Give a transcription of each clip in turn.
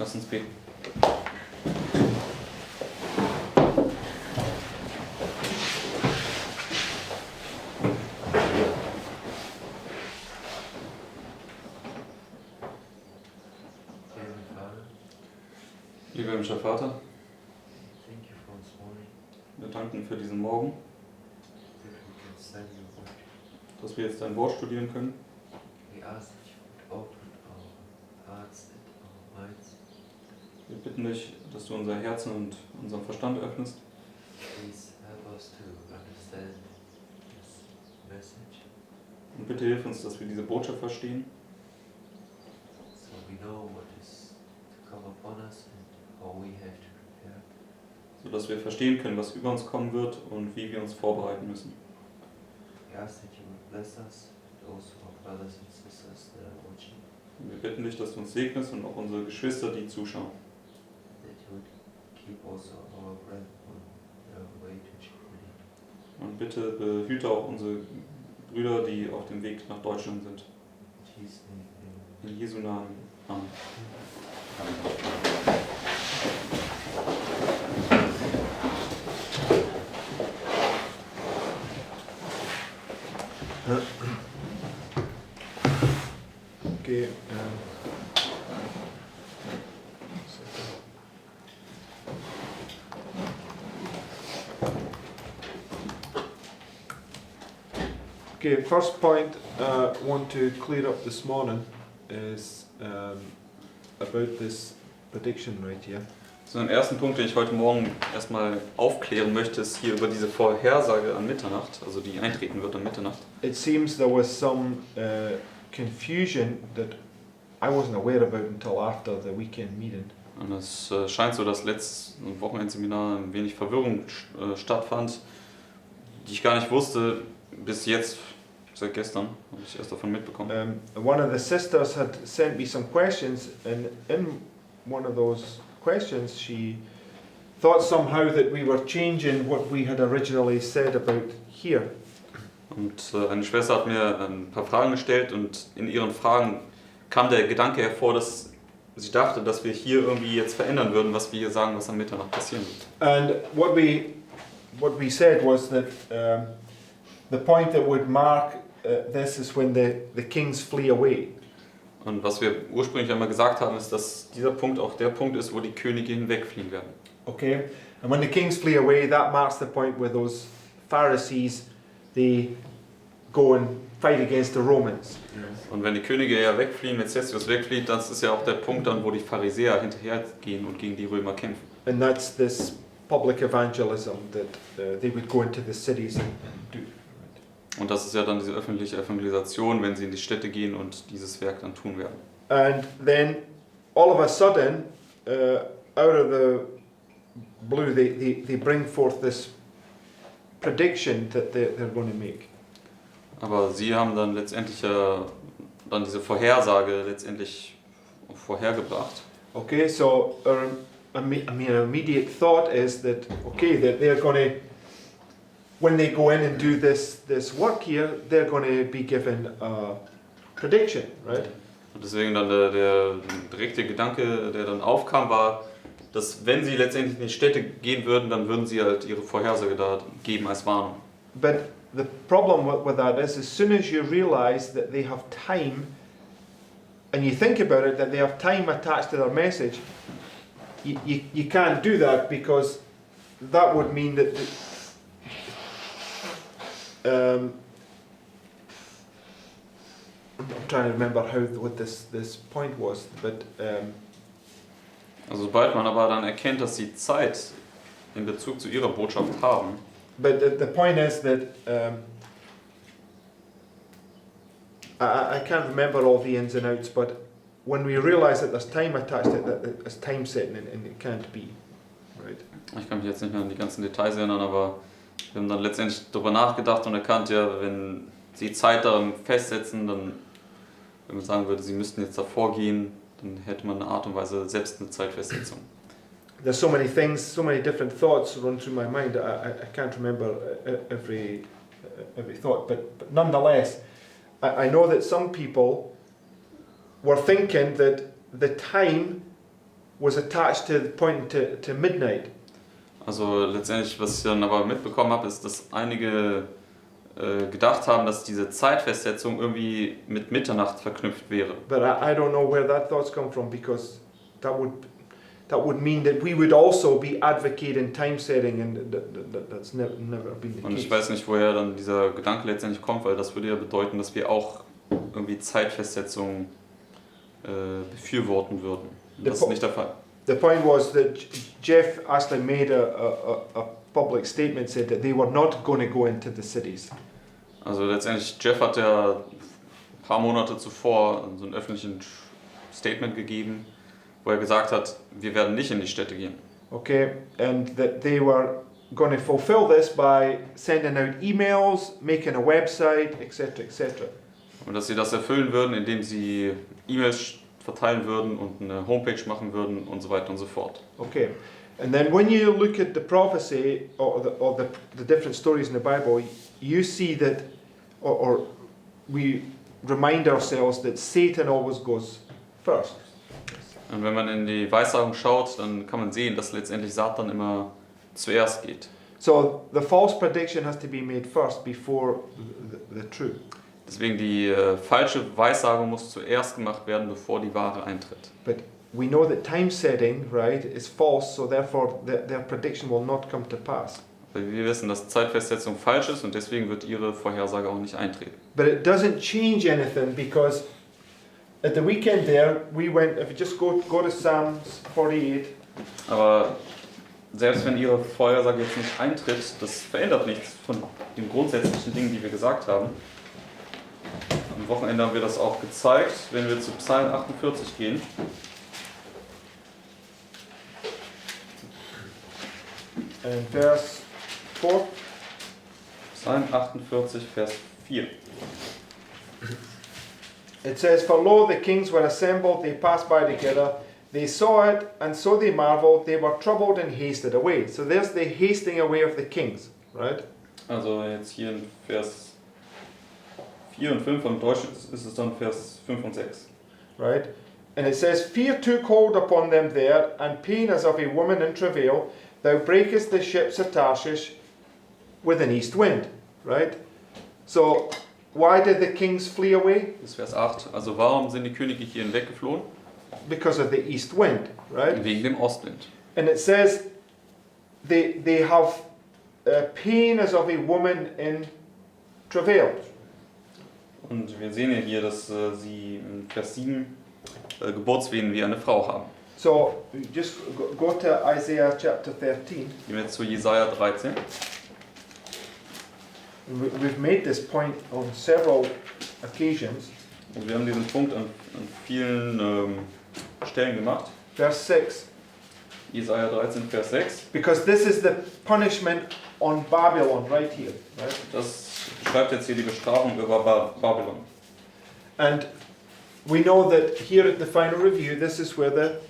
Lass uns beten. Lieber himmlischer Vater, wir danken für diesen Morgen, dass wir jetzt dein Wort studieren können. Wir bitten dich, dass du unser Herzen und unseren Verstand öffnest. Und bitte hilf uns, dass wir diese Botschaft verstehen. Sodass wir verstehen können, was über uns kommen wird und wie wir uns vorbereiten müssen. Und wir bitten dich, dass du uns segnest und auch unsere Geschwister, die zuschauen. Und bitte behüte auch unsere Brüder, die auf dem Weg nach Deutschland sind. In Jesu Namen. Amen. Okay. Okay, first point I want to clear up this morning is about this prediction right here. So, den ersten Punkt, den ich heute Morgen erstmal aufklären möchte, ist hier über diese Vorhersage an Mitternacht, also die eintreten wird an Mitternacht. It seems there was some confusion that I wasn't aware about until after the weekend meeting. Und es scheint so, dass letztes Wochenendseminar ein wenig Verwirrung stattfand, die ich gar nicht wusste, bis jetzt, seit gestern, habe ich erst davon mitbekommen. One of the sisters had sent me some questions, and in one of those questions she thought somehow that we were changing what we had originally said about here. Und eine Schwester hat mir ein paar Fragen gestellt und in ihren Fragen kam der Gedanke hervor, dass sie dachte, dass wir hier irgendwie jetzt verändern würden, was wir hier sagen, was am Mitternacht passieren wird. And what we said was that the point that would mark this is when the kings flee away. Und was wir ursprünglich einmal gesagt haben, ist, dass dieser Punkt auch der Punkt ist, wo die Könige hinwegfliehen werden. Okay, and when the kings flee away, that marks the point where those Pharisees, they go and fight against the Romans. Und wenn die Könige ja wegfliehen, wenn Cestius wegflieht, das ist ja auch der Punkt dann, wo die Pharisäer hinterhergehen und gegen die Römer kämpfen. And that's this public evangelism that they would go into the cities and do. Und das ist ja dann diese öffentliche Evangelisation, wenn sie in die Städte gehen und dieses Werk dann tun werden. And then all of a sudden, out of the blue, they bring forth this prediction that they're going to make. Aber sie haben dann letztendlich dann diese Vorhersage letztendlich vorhergebracht. Okay, so an immediate thought is that that they're going to, when they go in and do this work here, they're going to be given a prediction, right? Und deswegen dann der direkte Gedanke, der dann aufkam, war, dass wenn sie letztendlich in die Städte gehen würden, dann würden sie halt ihre Vorhersage da geben als Warnung. But the problem with that is, as soon as you realize that they have time, and you think about it, that they have time attached to their message, you can't do that, because that would mean that I'm trying to remember what this point was, but also sobald man aber dann erkennt, dass sie Zeit in Bezug zu ihrer Botschaft haben. But the point is that I can't remember all the ins and outs, but when we realize that there's time attached to it, that it's time setting and it can't be, right? Ich kann mich jetzt nicht mehr an die ganzen Details erinnern, aber wir haben dann letztendlich darüber nachgedacht und erkannt, ja, wenn sie Zeit daran festsetzen, dann, wenn man sagen würde, sie müssten jetzt davor gehen, dann hätte man eine Art und Weise selbst eine Zeitfestsetzung. There's so many things, so many different thoughts run through my mind. I can't remember every thought, but nonetheless, I know that some people were thinking that the time was attached to pointing to midnight. Also letztendlich, was ich dann aber mitbekommen habe, ist, dass einige gedacht haben, dass diese Zeitfestsetzung irgendwie mit Mitternacht verknüpft wäre. But I don't know where that thoughts come from, because that would mean that we would also be advocating time setting, and that's never been the Und case. ich weiß nicht, woher dann dieser Gedanke letztendlich kommt, weil das würde ja bedeuten, dass wir auch irgendwie Zeitfestsetzung befürworten würden. Und das ist nicht der Fall. The point was that Jeff actually made a public statement, said that they were not going to go into the cities. Also letztendlich, Jeff hat ja ein paar Monate zuvor so ein öffentliches Statement gegeben, wo er gesagt hat, wir werden nicht in die Städte gehen. Okay, and that they were going to fulfill this by sending out emails, making a website, etc., etc. Und dass sie das erfüllen würden, indem sie E-Mails verteilen würden und eine Homepage machen würden und so weiter und so fort. Okay, and then when you look at the prophecy or the different stories in the Bible, you see that, or we remind ourselves that Satan always goes first. Und wenn man in die Weissagung schaut, dann kann man sehen, dass letztendlich Satan immer zuerst geht. So the false prediction has to be made first before the true. Deswegen die falsche Weissagung muss zuerst gemacht werden, bevor die wahre eintritt. But we know that time setting, right, is false, so therefore their prediction will not come to pass. Weil wir wissen, dass Zeitfestsetzung falsch ist und deswegen wird ihre Vorhersage auch nicht eintreten. But it doesn't change anything, because at the weekend there, we went, if you just go to Psalms 48, Aber selbst wenn ihre Vorhersage jetzt nicht eintritt, das verändert nichts von den grundsätzlichen Dingen, die wir gesagt haben. Am Wochenende haben wir das auch gezeigt, wenn wir zu Psalm 48 gehen. and verse 4. Psalm 48, Vers 4. It says, For lo, the kings were assembled, they passed by together, they saw it, and so they marveled, they were troubled and hasted away. So there's the hasting away of the kings, right? Also jetzt hier in Vers 4 und 5, im Deutschen ist es dann Vers 5 und 6. Right? And it says, Fear took hold upon them there, and pain as of a woman in travail. Thou breakest the ships of Tarshish with an east wind. Right? So, why did the kings flee away? Das ist Vers 8. Also warum sind die Könige hier hinweggeflohen? Because of the east wind. Right? Wegen dem Ostwind. And it says, they have pain as of a woman in travail. Und wir sehen ja hier, dass sie in Vers 7 Geburtswehen wie eine Frau haben. So, just go to Isaiah chapter 13. Gehen wir jetzt zu Jesaja 13. We've made this point on several occasions. Also wir haben diesen Punkt an vielen Stellen gemacht. Verse 6. Jesaja 13, Vers 6. Because this is the punishment on Babylon right here. Right? Das beschreibt jetzt hier die Bestrafung über Babylon. And we know that here at the final review, this is where the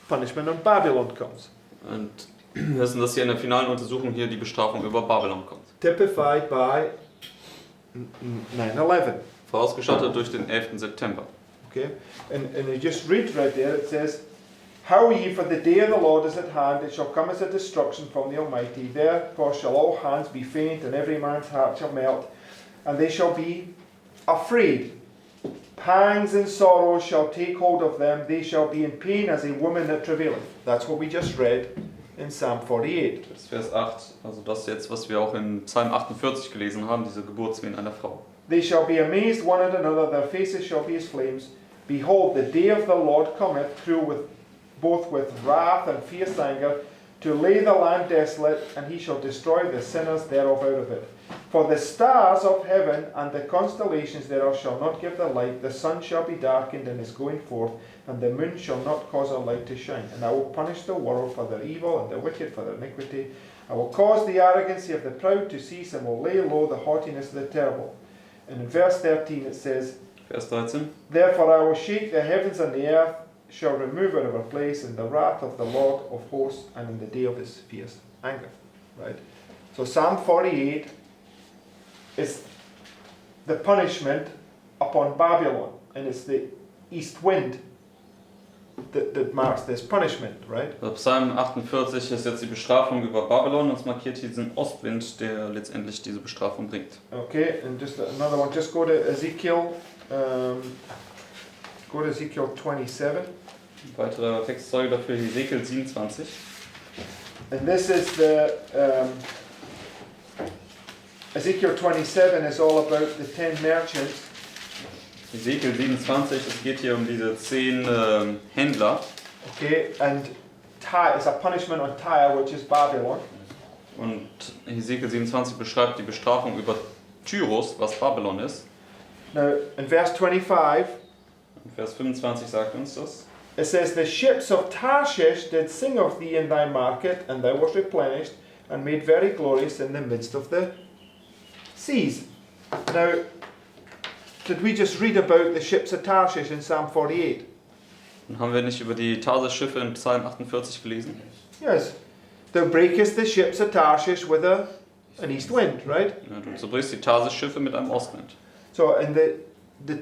punishment on Babylon comes. Und wir wissen, dass hier in der finalen Untersuchung hier die Bestrafung über Babylon kommt. Typified by 9/11. Vorausgestattet durch den 11. September. Okay? And you just read right there, it says, How ye, for the day of the Lord is at hand, it shall come as a destruction from the Almighty. Therefore shall all hands be faint, and every man's heart shall melt, and they shall be afraid. Pangs and sorrows shall take hold of them, they shall be in pain as a woman that travaileth. That's what we just read in Psalm 48. Das ist Vers 8, also das jetzt, was wir auch in Psalm 48 gelesen haben, diese Geburtswehen einer Frau. They shall be amazed one at another, their faces shall be as flames. Behold, the day of the Lord cometh, cruel both with wrath and fierce anger, to lay the land desolate, and he shall destroy the sinners thereof out of it. For the stars of heaven and the constellations thereof shall not give the light, the sun shall be darkened in his going forth, and the moon shall not cause her light to shine. And I will punish the world for their evil, and the wicked for their iniquity. I will cause the arrogancy of the proud to cease, and will lay low the haughtiness of the terrible. And in verse 13 it says, Vers 13. Therefore I will shake the heavens and the earth shall remove out of her place in the wrath of the Lord of hosts and in the day of his fierce anger. Right? So Psalm 48 is the punishment upon Babylon, and it's the east wind that marks this punishment, right? Also Psalm 48 ist jetzt die Bestrafung über Babylon und es markiert hier diesen Ostwind, der letztendlich diese Bestrafung bringt. Okay, and just another one. Just go to Ezekiel. Go to Ezekiel 27. Ein weiterer Textzeuge dafür, Hesekiel 27. And this is the Ezekiel 27 is all about the 10 merchants. Hesekiel 27, es geht hier um diese 10 Händler. Okay, and Tyre is a punishment on Tyre, which is Babylon. Und Hesekiel 27 beschreibt die Bestrafung über Tyros, was Babylon ist. Now, in verse 25, Vers 25 sagt uns das. it says, "The ships of Tarshish did sing of thee in thy market, and thou wast replenished, and made very glorious in the midst of the seas." Now, did we just read about the ships of Tarshish in Psalm 48? Und haben wir nicht über die Tarsis-Schiffe in Psalm 48 gelesen? Yes. Thou breakest the ships of Tarshish with an east wind, right? Ja, du zerbrichst die Tarsis-Schiffe mit einem Ostwind. So, and the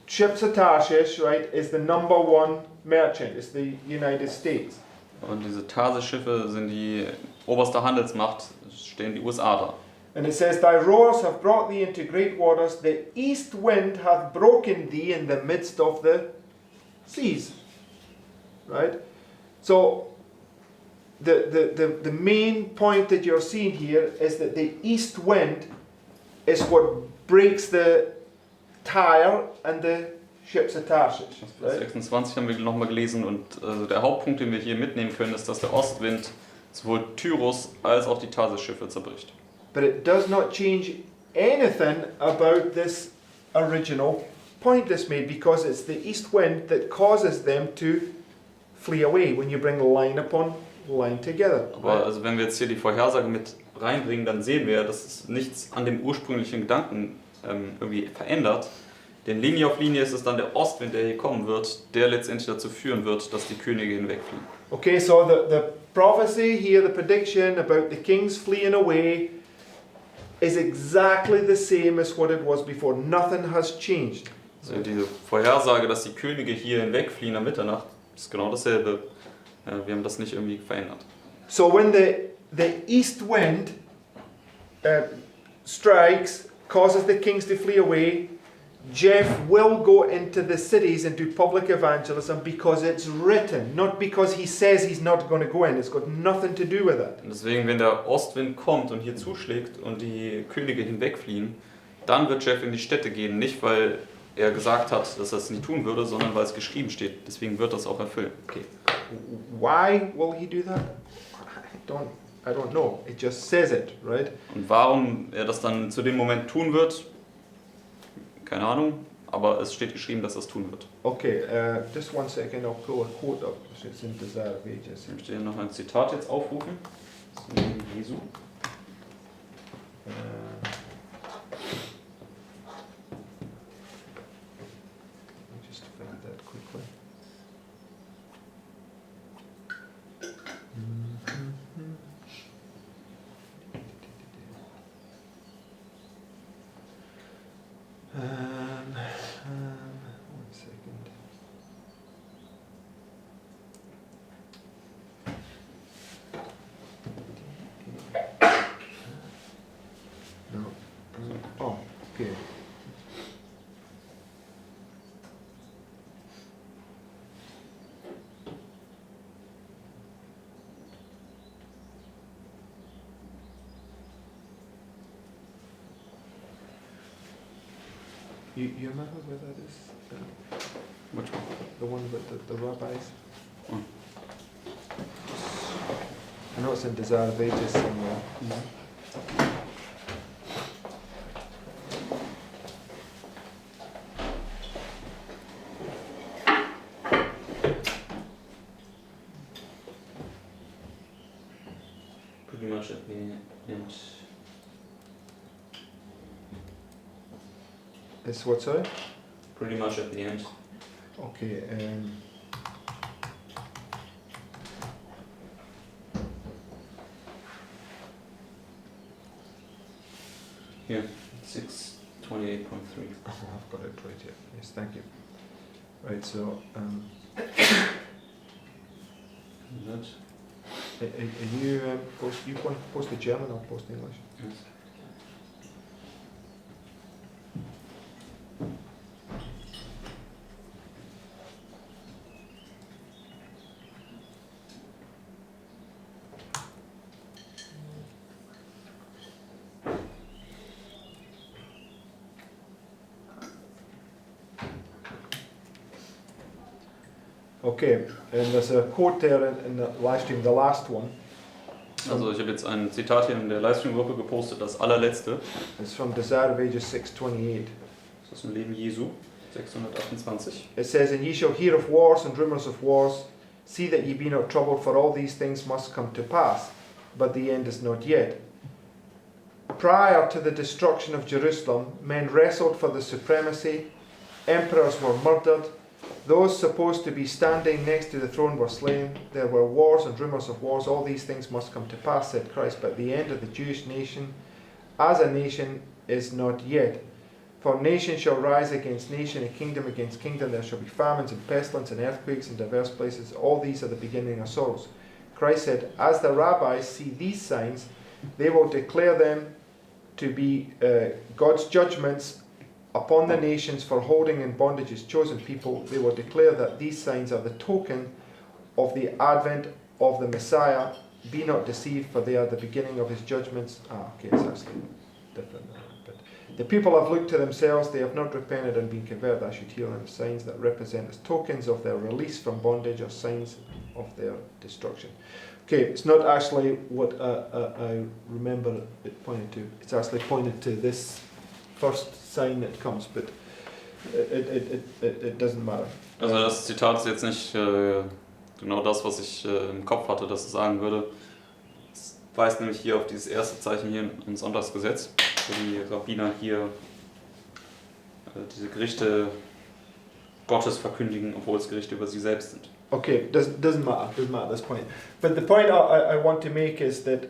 ships of Tarshish, right, is the number one merchant. It's the United States. Und diese Tarsis-Schiffe sind die oberste Handelsmacht, es stehen die USA da. And it says, "Thy roars have brought thee into great waters, the east wind hath broken thee in the midst of the seas." Right? So, the main point that you're seeing here is that the east wind is what breaks the Tyre and the ships of Tarshish. Vers Right? 26 haben wir nochmal gelesen und der Hauptpunkt, den wir hier mitnehmen können, ist, dass der Ostwind sowohl Tyros als auch die Tarsis-Schiffe zerbricht. But it does not change anything about this original point that's made, because it's the east wind that causes them to flee away when you bring line upon line together. Aber also wenn wir jetzt hier die Vorhersage mit reinbringen, dann sehen wir, dass es nichts an dem ursprünglichen Gedanken irgendwie verändert. Denn Linie auf Linie ist es dann der Ostwind, der hier kommen wird, der letztendlich dazu führen wird, dass die Könige hinwegfliehen. Okay, so the prophecy here, the prediction about the kings fleeing away, is exactly the same as what it was before. Nothing has changed. Also diese Vorhersage, dass die Könige hier hinwegfliehen am Mitternacht, ist genau dasselbe. Wir haben das nicht irgendwie verändert. So when the east wind strikes, causes the kings to flee away, Jeff will go into the cities and do public evangelism because it's written, not because he says he's not going to go in. It's got nothing to do with that. Und deswegen, wenn der Ostwind kommt und hier zuschlägt und die Könige hinwegfliehen, dann wird Jeff in die Städte gehen. Nicht, weil er gesagt hat, dass er es nie tun würde, sondern weil es geschrieben steht. Deswegen wird das auch erfüllen. Okay. Why will he do that? I don't know. It just says it, right? Und warum er das dann zu dem Moment tun wird, keine Ahnung, aber es steht geschrieben, dass er es tun wird. Okay, just one second, I'll pull a quote up. It's in Desire of Ages. Ich möchte hier noch ein Zitat jetzt aufrufen. Das ist von Jesu. Let me just find that quickly. One second. No. Oh, okay. You remember where that is? Which one? The one with the rabbis? Oh. I know it's in Desire of Ages somewhere. Pretty much at the end. It's what, sorry? Pretty much at the end. Okay, Here, 628.3. oh, I've got it right here. Yes, thank you. Right, so you want to post the German, I'll post the English. Yes. Okay, and there's a quote there in the live stream, the last one. Also ich habe jetzt ein Zitat hier in der Livestream-Gruppe gepostet, das allerletzte. It's from Desire of Ages 628. Das ist im Leben Jesu, 628. It says, And ye shall hear of wars and rumours of wars. See that ye be not troubled, for all these things must come to pass, but the end is not yet. Prior to the destruction of Jerusalem, men wrestled for the supremacy, emperors were murdered, those supposed to be standing next to the throne were slain, there were wars and rumours of wars, all these things must come to pass, said Christ, but the end of the Jewish nation as a nation is not yet. For nation shall rise against nation, and kingdom against kingdom, there shall be famines and pestilence and earthquakes in diverse places, all these are the beginning of sorrows. Christ said, as the rabbis see these signs, they will declare them to be God's judgments upon the nations for holding in bondage his chosen people. They will declare that these signs are the token of the advent of the Messiah. Be not deceived, for they are the beginning of his judgments. Okay, it's actually different. But the people have looked to themselves, they have not repented and been converted. I should heal them signs that represent as tokens of their release from bondage or signs of their destruction. Okay, it's not actually what I remember it pointed to. It's actually pointed to this first sign that comes, but it doesn't matter. Also das Zitat ist jetzt nicht genau das, was ich im Kopf hatte, dass es sagen würde. Es weist nämlich hier auf dieses erste Zeichen hier im Sonntagsgesetz, wo die Rabbiner hier diese Gerichte Gottes verkündigen, obwohl es Gerichte über sie selbst sind. Okay, doesn't matter at this point. But the point I want to make is that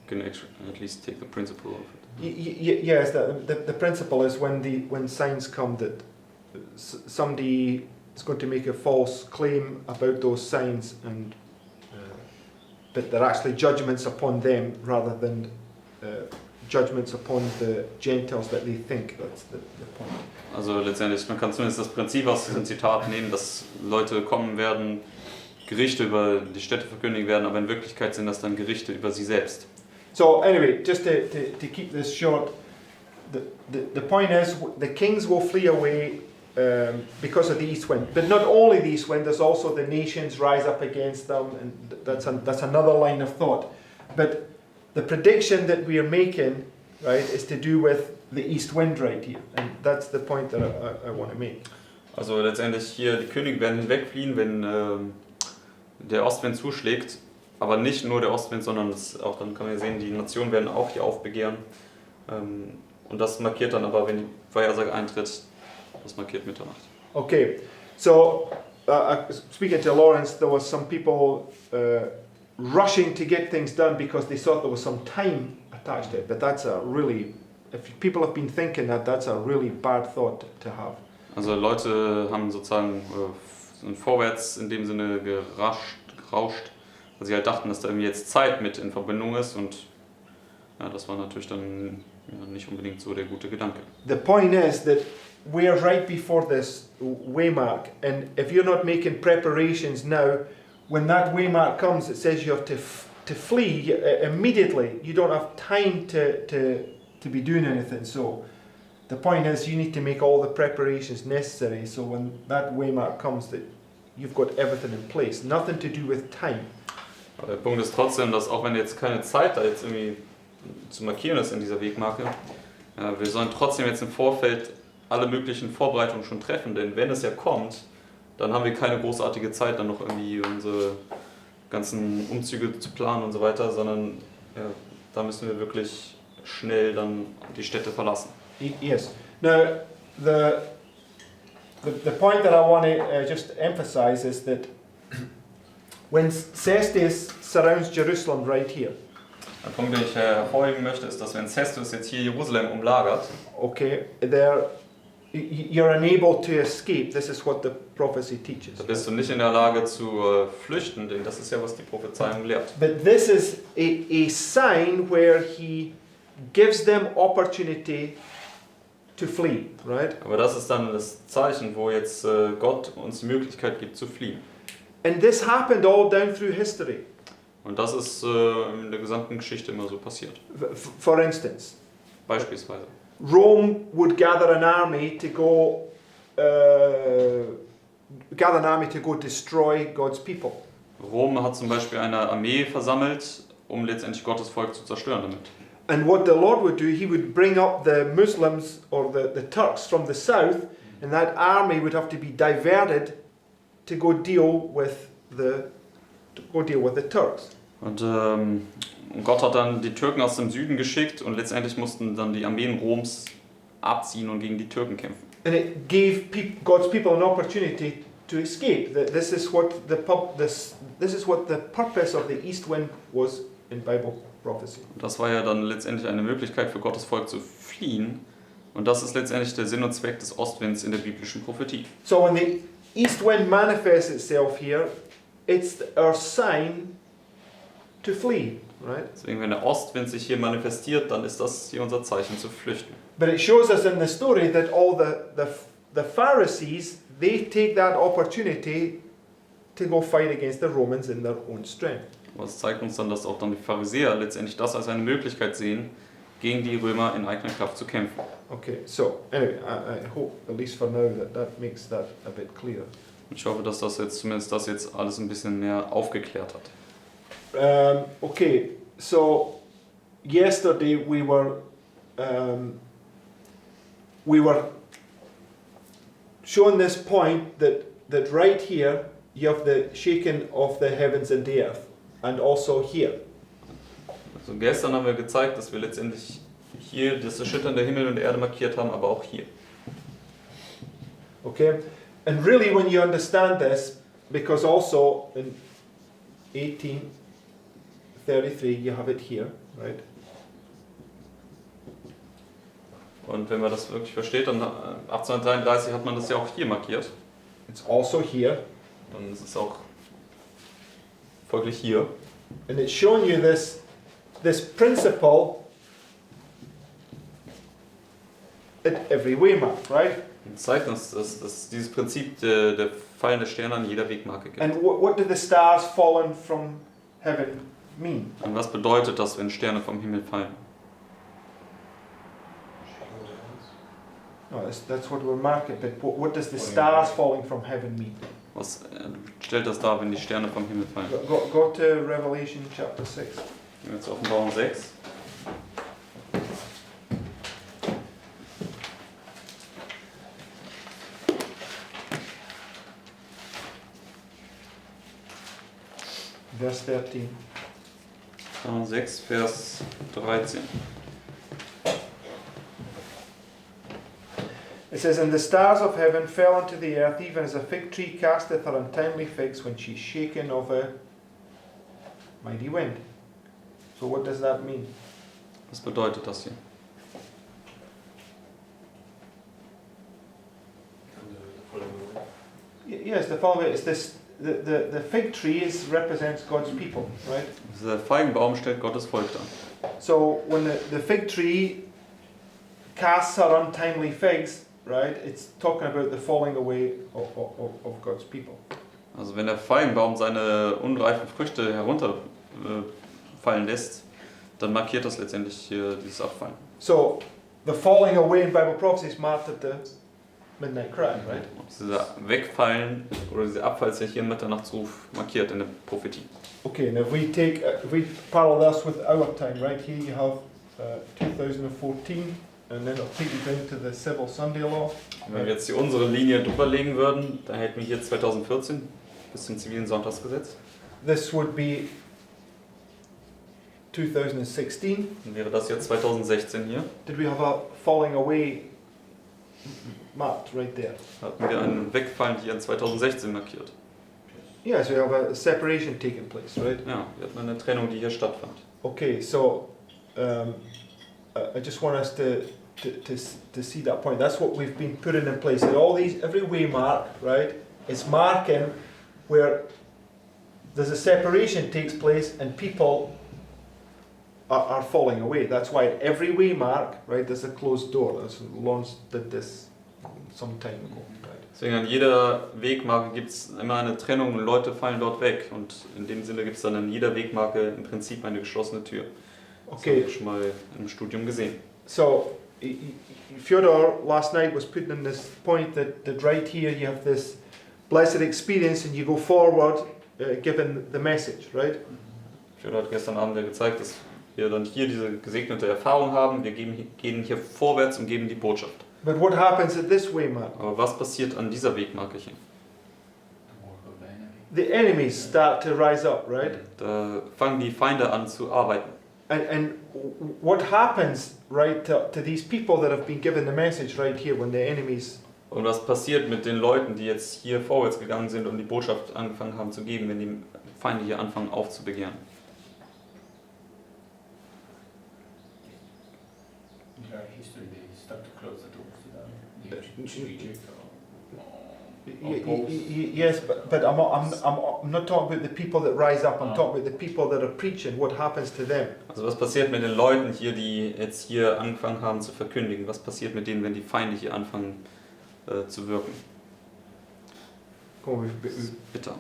Can you at least take the principle of it? yes, the principle is when signs come that somebody is going to make a false claim about those signs, and but they're actually judgments upon them rather than judgments upon the Gentiles that they think. That's the point. Also letztendlich, man kann zumindest das Prinzip aus diesem Zitat nehmen, dass Leute kommen werden, Gerichte über die Städte verkündigen werden, aber in Wirklichkeit sind das dann Gerichte über sie selbst. So anyway, just to keep this short, the point is the kings will flee away because of the east wind. But not only the east wind, there's also the nations rise up against them, and that's another line of thought. But the prediction that we are making, right, is to do with the east wind right here, and that's the point that I want to make. Also letztendlich hier, die Könige werden hinwegfliehen, wenn der Ostwind zuschlägt, aber nicht nur der Ostwind, sondern auch, dann kann man sehen, die Nationen werden auch hier aufbegehren. Und das markiert dann aber, wenn die Vorhersage eintritt, das markiert Mitternacht. Okay, so speaking to Lawrence, there was some people rushing to get things done because they thought there was some time attached to it, but that's a really, if people have been thinking that, that's a really bad thought to have. Also Leute haben sozusagen sind vorwärts in dem Sinne gerauscht, weil sie halt dachten, dass da irgendwie jetzt Zeit mit in Verbindung ist, und ja, das war natürlich dann nicht unbedingt so der gute Gedanke. The point is that we are right before this waymark, and if you're not making preparations now, when that waymark comes, it says you have to flee immediately. You don't have time to be doing anything. So the point is you need to make all the preparations necessary, so when that waymark comes, that you've got everything in place. Nothing to do with time. Aber der Punkt ist trotzdem, dass auch wenn jetzt keine Zeit da jetzt irgendwie zu markieren ist in dieser Wegmarke, wir sollen trotzdem jetzt im Vorfeld alle möglichen Vorbereitungen schon treffen, denn wenn es ja kommt, dann haben wir keine großartige Zeit, dann noch irgendwie unsere ganzen Umzüge zu planen und so weiter, sondern ja, da müssen wir wirklich schnell dann die Städte verlassen. Yes. Now, the point that I want to just emphasize is that when Cestus surrounds Jerusalem right here, Ein Punkt, den ich hervorheben möchte, ist, dass wenn Cestus jetzt hier Jerusalem umlagert, okay, there you're unable to escape. This is what the prophecy teaches. Da bist du nicht in der Lage zu flüchten, denn das ist ja, was die Prophezeiung lehrt. But this is a sign where he gives them opportunity to flee, right? Aber das ist dann das Zeichen, wo jetzt Gott uns die Möglichkeit gibt zu fliehen. And this happened all down through history. Und das ist in der gesamten Geschichte immer so passiert. For instance, Beispielsweise. Rome would gather an army to go destroy God's people. Rom hat zum Beispiel eine Armee versammelt, um letztendlich Gottes Volk zu zerstören damit. And what the Lord would do, he would bring up the Muslims or the Turks from the south, and that army would have to be diverted to go deal with the Turks. Und Gott hat dann die Türken aus dem Süden geschickt und letztendlich mussten dann die Armeen Roms abziehen und gegen die Türken kämpfen. And it gave God's people an opportunity to escape. This is what the purpose of the east wind was in Bible prophecy. Und das war ja dann letztendlich eine Möglichkeit für Gottes Volk zu fliehen. Und das ist letztendlich der Sinn und Zweck des Ostwinds in der biblischen Prophetie. So when the east wind manifests itself here, it's our sign to flee, right? Deswegen, wenn der Ostwind sich hier manifestiert, dann ist das hier unser Zeichen zu flüchten. But it shows us in the story that all the Pharisees, they take that opportunity to go fight against the Romans in their own strength. Aber es zeigt uns dann, dass auch dann die Pharisäer letztendlich das als eine Möglichkeit sehen, gegen die Römer in eigener Kraft zu kämpfen. Okay, so anyway, I hope, at least for now, that makes that a bit clearer. Und ich hoffe, dass das jetzt zumindest das jetzt alles ein bisschen mehr aufgeklärt hat. Okay, so yesterday we were showing this point that right here you have the shaking of the heavens and the earth, and also here. Also gestern haben wir gezeigt, dass wir letztendlich hier das Erschüttern der Himmel und der Erde markiert haben, aber auch hier. Okay, and really when you understand this, because also in 1833 you have it here, right? Und wenn man das wirklich versteht, dann 1833 hat man das ja auch hier markiert. It's also here. Dann ist es auch folglich hier. And it's showing you this principle at every waymark, right? Und zeigt uns, dass dieses Prinzip der fallenden Sterne an jeder Wegmarke gibt. And what do the stars fallen from heaven mean? Und was bedeutet das, wenn Sterne vom Himmel fallen? No, that's what we're marking. But what does the stars falling from heaven mean? Was stellt das dar, wenn die Sterne vom Himmel fallen? Go to Revelation chapter 6. Jetzt Offenbarung 6. Verse 13. Offenbarung 6, Vers 13. It says, "And the stars of heaven fell into the earth, even as a fig tree casteth her untimely figs when she's shaken of a mighty wind." So what does that mean? Was bedeutet das hier? Yes, the following is this. The fig tree represents God's people, right? Der Feigenbaum stellt Gottes Volk dar. So when the fig tree casts her untimely figs, right, it's talking about the falling away of God's people. Also wenn der Feigenbaum seine unreifen Früchte herunterfallen lässt, dann markiert das letztendlich hier dieses Abfallen. So the falling away in Bible prophecy is marked at the midnight cry, right? Dieser Wegfallen oder dieser Abfall ist ja hier im Mitternachtsruf markiert in der Prophetie. Okay, and if we parallel this with our time, right here you have 2014, and then it'll take you down to the Civil Sunday Law. Wenn wir jetzt hier unsere Linie drüberlegen würden, dann hätten wir hier 2014 bis zum zivilen Sonntagsgesetz. This would be 2016. Dann wäre das jetzt 2016 hier. Did we have a falling away marked right there? Da hatten wir ein Wegfallen hier in 2016 markiert. Yeah, so we have a separation taking place, right? Ja, wir hatten eine Trennung, die hier stattfand. Okay, so I just want us to to see that point. That's what we've been putting in place. And all these, every waymark, right, is marking where there's a separation takes place and people are falling away. That's why at every waymark, right, there's a closed door. As Lawrence did this some time ago. Right? Deswegen an jeder Wegmarke gibt es immer eine Trennung und Leute fallen dort weg. Und in dem Sinne gibt es dann an jeder Wegmarke im Prinzip eine geschlossene Tür. Das habe ich schon mal im Studium gesehen. So, Feuer last night was putting in this point that right here you have this blessed experience and you go forward giving the message, right? Feuer hat gestern Abend ja gezeigt, dass wir dann hier diese gesegnete Erfahrung haben. Wir gehen hier vorwärts und geben die Botschaft. But what happens at this waymark? Aber was passiert an dieser Wegmarke hier? The enemies start to rise up, right? Da fangen die Feinde an zu arbeiten. And what happens, right, to these people that have been given the message right here when the enemies... Und was passiert mit den Leuten, die jetzt hier vorwärts gegangen sind und die Botschaft angefangen haben zu geben, wenn die Feinde hier anfangen aufzubegehren? In our history, they start to close the doors to them. Yes, but I'm not talking about the people that rise up. I'm talking about the people that are preaching. What happens to them? Also was passiert mit den Leuten hier, die jetzt hier angefangen haben zu verkündigen? Was passiert mit denen, wenn die Feinde hier anfangen zu wirken? Das ist bitter.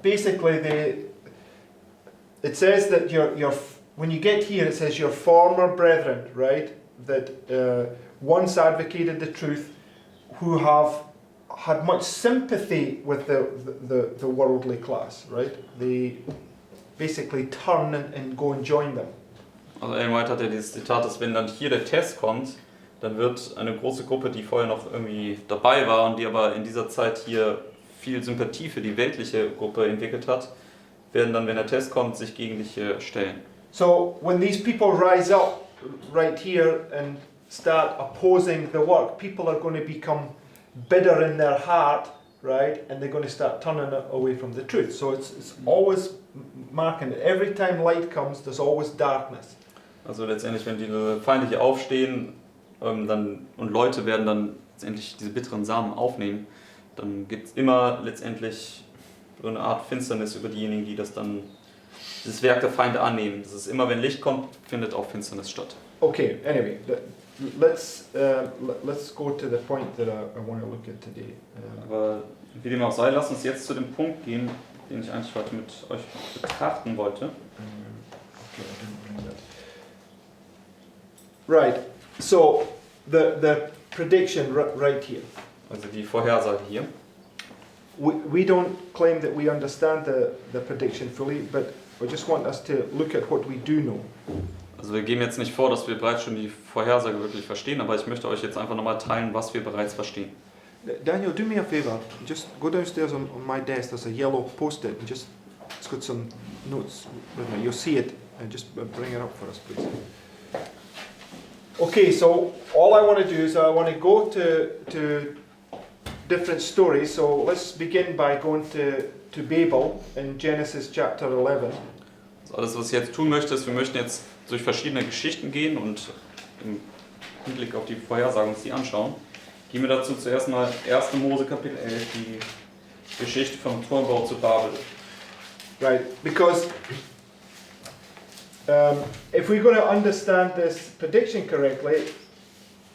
Basically, it says that when you get here, it says your former brethren, right? That once advocated the truth, who have had much sympathy with the worldly class, right? They basically turn and go and join them. Also Ellen White hat ja dieses Zitat, dass wenn dann hier der Test kommt, dann wird eine große Gruppe, die vorher noch irgendwie dabei war und die aber in dieser Zeit hier viel Sympathie für die weltliche Gruppe entwickelt hat, werden dann, wenn der Test kommt, sich gegen dich stellen. So when these people rise up right here and start opposing the work, people are going to become bitter in their heart, right? And they're going to start turning away from the truth. So it's always marking it. Every time light comes, there's always darkness. Also letztendlich, wenn diese Feinde hier aufstehen und Leute werden dann letztendlich diese bitteren Samen aufnehmen, dann gibt es immer letztendlich so eine Art Finsternis über diejenigen, die dieses Werk der Feinde annehmen. Das ist immer, wenn Licht kommt, findet auch Finsternis statt. Okay, anyway, let's go to the point that I want to look at today. Aber wie dem auch sei, lasst uns jetzt zu dem Punkt gehen, den ich eigentlich heute mit euch betrachten wollte. Okay, I didn't bring that. Right, so the prediction right here. Also die Vorhersage hier. We don't claim that we understand the prediction fully, but I just want us to look at what we do know. Also wir geben jetzt nicht vor, dass wir bereits schon die Vorhersage wirklich verstehen, aber ich möchte euch jetzt einfach nochmal teilen, was wir bereits verstehen. Daniel, do me a favor. Just go downstairs on my desk. There's a yellow post-it. And it's got some notes with me. You'll see it, and just bring it up for us, please. Okay, so all I want to do is I want to go to different stories. So let's begin by going to Babel in Genesis chapter 11. Also alles, was ich jetzt tun möchte, ist, wir möchten jetzt durch verschiedene Geschichten gehen und im Hinblick auf die Vorhersagen uns die anschauen. Gehen wir dazu zuerst mal 1. Mose Kapitel 11, die Geschichte vom Turmbau zu Babel. Right, because if we're going to understand this prediction correctly,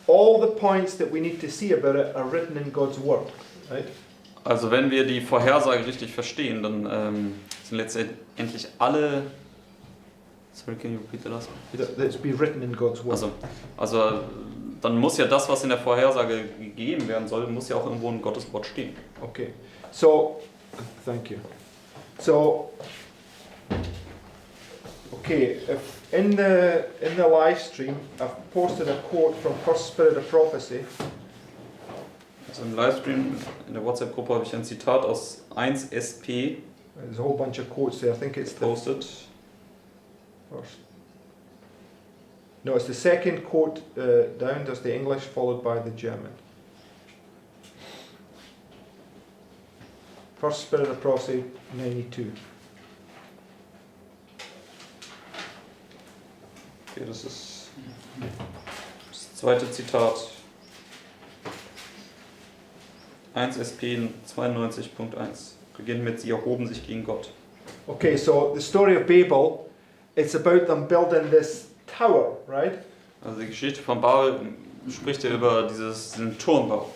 all the points that we need to see about it are written in God's Word, right? Also wenn wir die Vorhersage richtig verstehen, dann sind letztendlich alle... Sorry, can you repeat the last one? That's be written in God's Word. Also dann muss ja das, was in der Vorhersage gegeben werden soll, muss ja auch irgendwo in Gottes Wort stehen. Okay, so, thank you. So, okay, if in the live stream, I've posted a quote from First Spirit of Prophecy. Also im Livestream, in der WhatsApp-Gruppe habe ich ein Zitat aus 1 SP. There's a whole bunch of quotes there. I think it's posted. First. No, it's the second quote down. There's the English followed by the German. First Spirit of Prophecy, 92. Okay, das ist Das zweite Zitat. 1 SP 92.1. Beginnt mit, sie erhoben sich gegen Gott. Okay, so the story of Babel, it's about them building this tower, right? Also die Geschichte von Babel spricht ja über diesen Turmbau.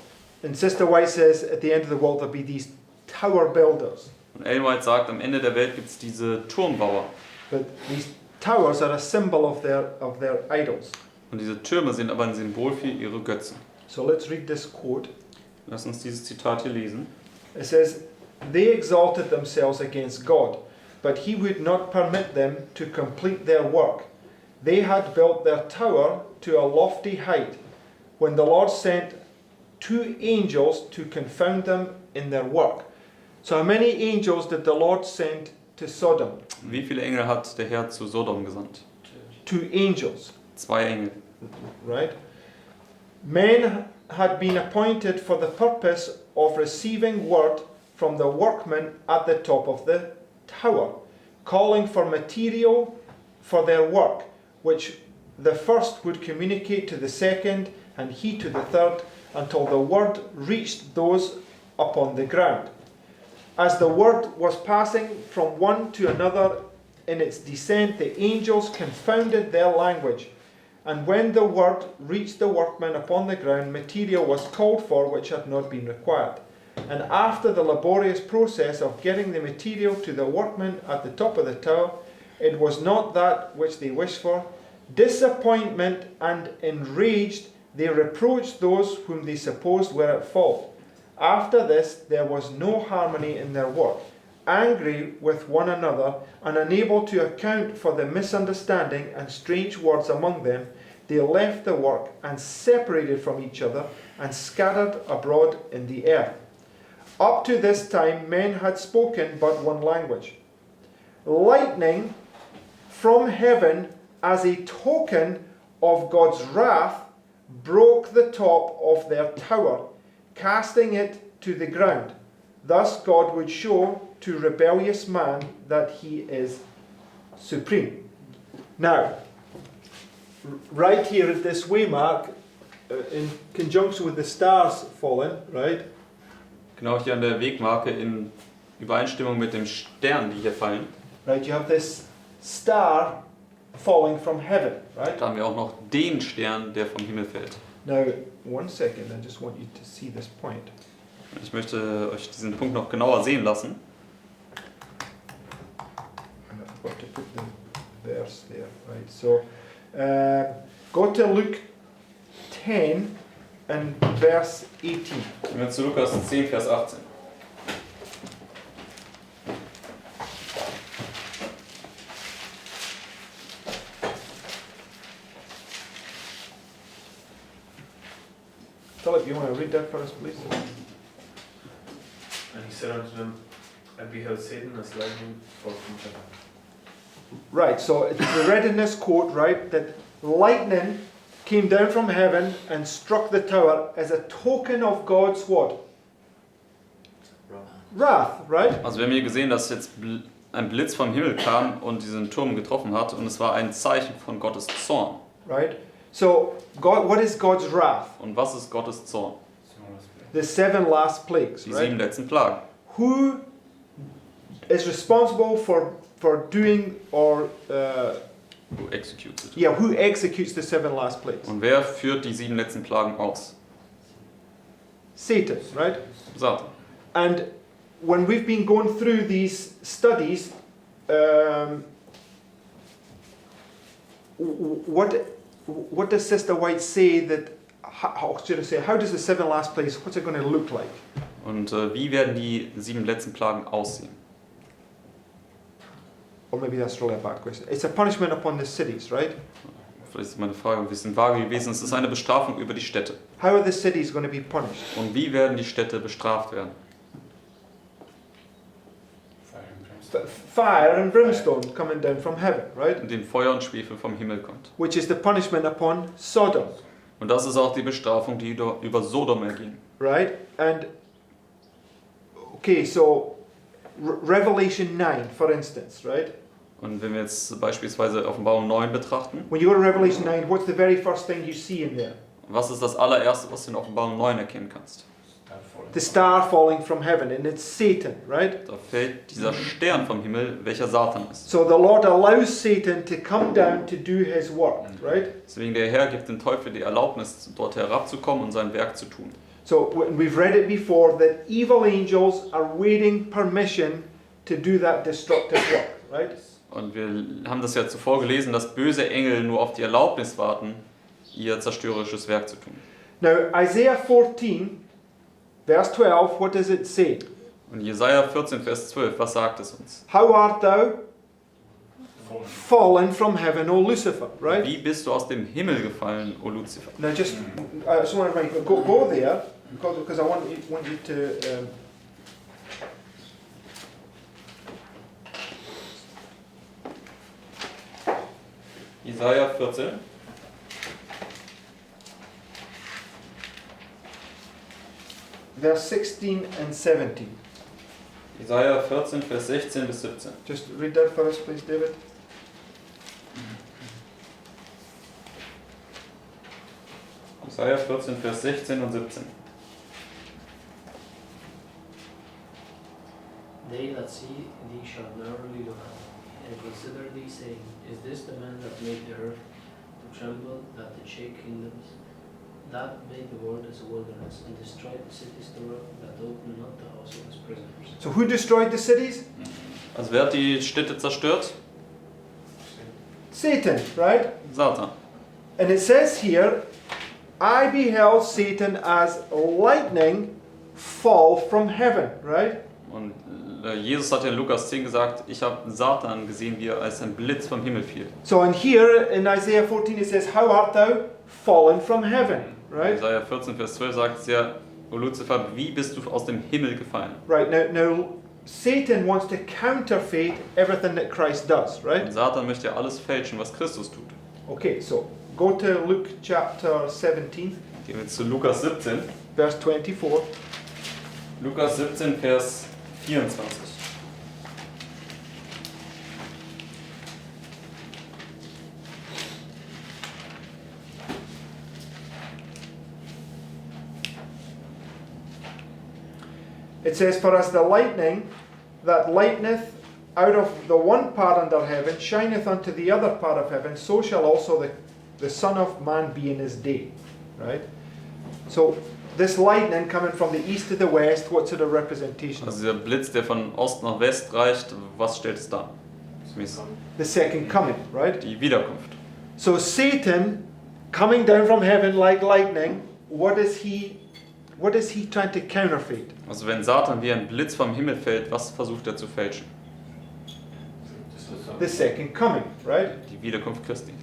And Sister White says at the end of the world there'll be these tower builders. Und Ellen White sagt, am Ende der Welt gibt es diese Turmbauer. But these towers are a symbol of their idols. Und diese Türme sind aber ein Symbol für ihre Götzen. So let's read this quote. Lass uns dieses Zitat hier lesen. It says, "They exalted themselves against God, but he would not permit them to complete their work. They had built their tower to a lofty height, when the Lord sent 2 angels to confound them in their work." So how many angels did the Lord send to Sodom? Wie viele Engel hat der Herr zu Sodom gesandt? 2 angels, 2 Engel. right? Men had been appointed for the purpose of receiving word from the workmen at the top of the tower, calling for material for their work, which the first would communicate to the second, and he to the third, until the word reached those upon the ground. As the word was passing from one to another in its descent, the angels confounded their language. And when the word reached the workmen upon the ground, material was called for which had not been required. And after the laborious process of getting the material to the workmen at the top of the tower, it was not that which they wished for. Disappointment and enraged, they reproached those whom they supposed were at fault. After this, there was no harmony in their work. Angry with one another and unable to account for the misunderstanding and strange words among them, they left the work and separated from each other and scattered abroad in the earth. Up to this time, men had spoken but one language. Lightning from heaven, as a token of God's wrath, broke the top of their tower, casting it to the ground. Thus God would show to rebellious man that he is supreme. Now, right here at this waymark, in conjunction with the stars falling, right? Genau hier an der Wegmarke in Übereinstimmung mit dem Stern, die hier fallen. Right, you have this star falling from heaven, right? Da haben wir auch noch den Stern, der vom Himmel fällt. Now, 1 second, I just want you to see this point. Ich möchte euch diesen Punkt noch genauer sehen lassen. And I forgot to put the verse there, right? So, go to Luke 10 and verse 18. Gehen wir zu Lukas 10, Vers 18. Philip, you want to read that for us, please? And he said unto them, I beheld Satan as lightning fall from heaven. Right, so we read in this quote, right, that lightning came down from heaven and struck the tower as a token of God's what? Wrath, right? Also wir haben hier gesehen, dass jetzt ein Blitz vom Himmel kam und diesen Turm getroffen hat und es war ein Zeichen von Gottes Zorn. Right? So, God, what is God's wrath? Und was ist Gottes Zorn? The 7 last plagues, Die 7 right? letzten Plagen. Who is responsible for doing or Who executes it? who executes the 7 last plagues? Und wer führt die 7 letzten Plagen aus? Satan, right? Satan. And when we've been going through these studies, what does Sister White say that? How should I say? How does the 7 last plagues? What's it going to look like? Und wie werden die 7 letzten Plagen aussehen? Or maybe that's really a bad question. It's a punishment upon the cities, right? Vielleicht ist meine Frage ein bisschen vage gewesen. Es ist eine Bestrafung über die Städte. How are the cities going to be punished? Und wie werden die Städte bestraft werden? Fire and brimstone. Fire and brimstone coming down from heaven, right? Indem Feuer und Schwefel vom Himmel kommt. Which is the punishment upon Sodom, Und das ist auch die Bestrafung, die über Sodom erging. right? And okay, so Revelation 9, for instance, right? Und wenn wir jetzt beispielsweise Offenbarung 9 betrachten, when you go to Revelation 9, what's the very first thing you see in there? was ist das allererste, was du in Offenbarung 9 erkennen kannst? The star falling from heaven, and it's Satan, right? Da fällt dieser Stern vom Himmel, welcher Satan ist. So the Lord allows Satan to come down to do his work, right? Deswegen der Herr gibt dem Teufel die Erlaubnis, dort herabzukommen und sein Werk zu tun. So we've read it before that evil angels are waiting permission to do that destructive work, right? Und wir haben das ja zuvor gelesen, dass böse Engel nur auf die Erlaubnis warten, ihr zerstörerisches Werk zu tun. Now Isaiah 14, verse 12, what does it say? Und Jesaja 14, Vers 12, was sagt es uns? How art thou fallen from heaven, O Lucifer, right? Wie bist du aus dem Himmel gefallen, o Luzifer? Now just, I just want to go there, because I want you to... Jesaja 14. Verse 16 and 17. Jesaja 14, Vers 16 bis 17. Just read that for us, please, David. Jesaja 14, Vers 16 und 17. They that see thee shall narrowly look at thee, and consider thee, saying, Is this the man that made the earth to tremble, that did shake kingdoms, that made the world as a wilderness, and destroyed the cities thereof, that opened not the house of his prisoners? So who destroyed the cities? Also wer hat die Städte zerstört? Satan, right? Satan. And it says here, I beheld Satan as lightning fall from heaven, right? Und Jesus hat in Lukas 10 gesagt, ich habe Satan gesehen, wie er als ein Blitz vom Himmel fiel. So and here in Isaiah 14 it says, How art thou fallen from heaven, right? Jesaja 14, Vers 12 sagt es ja, O Luzifer, wie bist du aus dem Himmel gefallen? Right, now Satan wants to counterfeit everything that Christ does, Und right? Satan möchte ja alles fälschen, was Christus tut. Okay, so go to Luke chapter 17, Gehen wir jetzt zu Lukas 17. verse 24. Lukas 17, Vers 24. It says, For as the lightning that lighteneth out of the one part under heaven shineth unto the other part of heaven, so shall also the Son of Man be in his day. Right? So this lightning coming from the east to the west, what sort of representation? Also dieser Blitz, der von Ost nach West reicht, was stellt es dar? The second coming, right? Die Wiederkunft. So Satan coming down from heaven like lightning, what is he trying to counterfeit? Also wenn Satan wie ein Blitz vom Himmel fällt, was versucht er zu fälschen? The second coming, right? Die Wiederkunft Christi.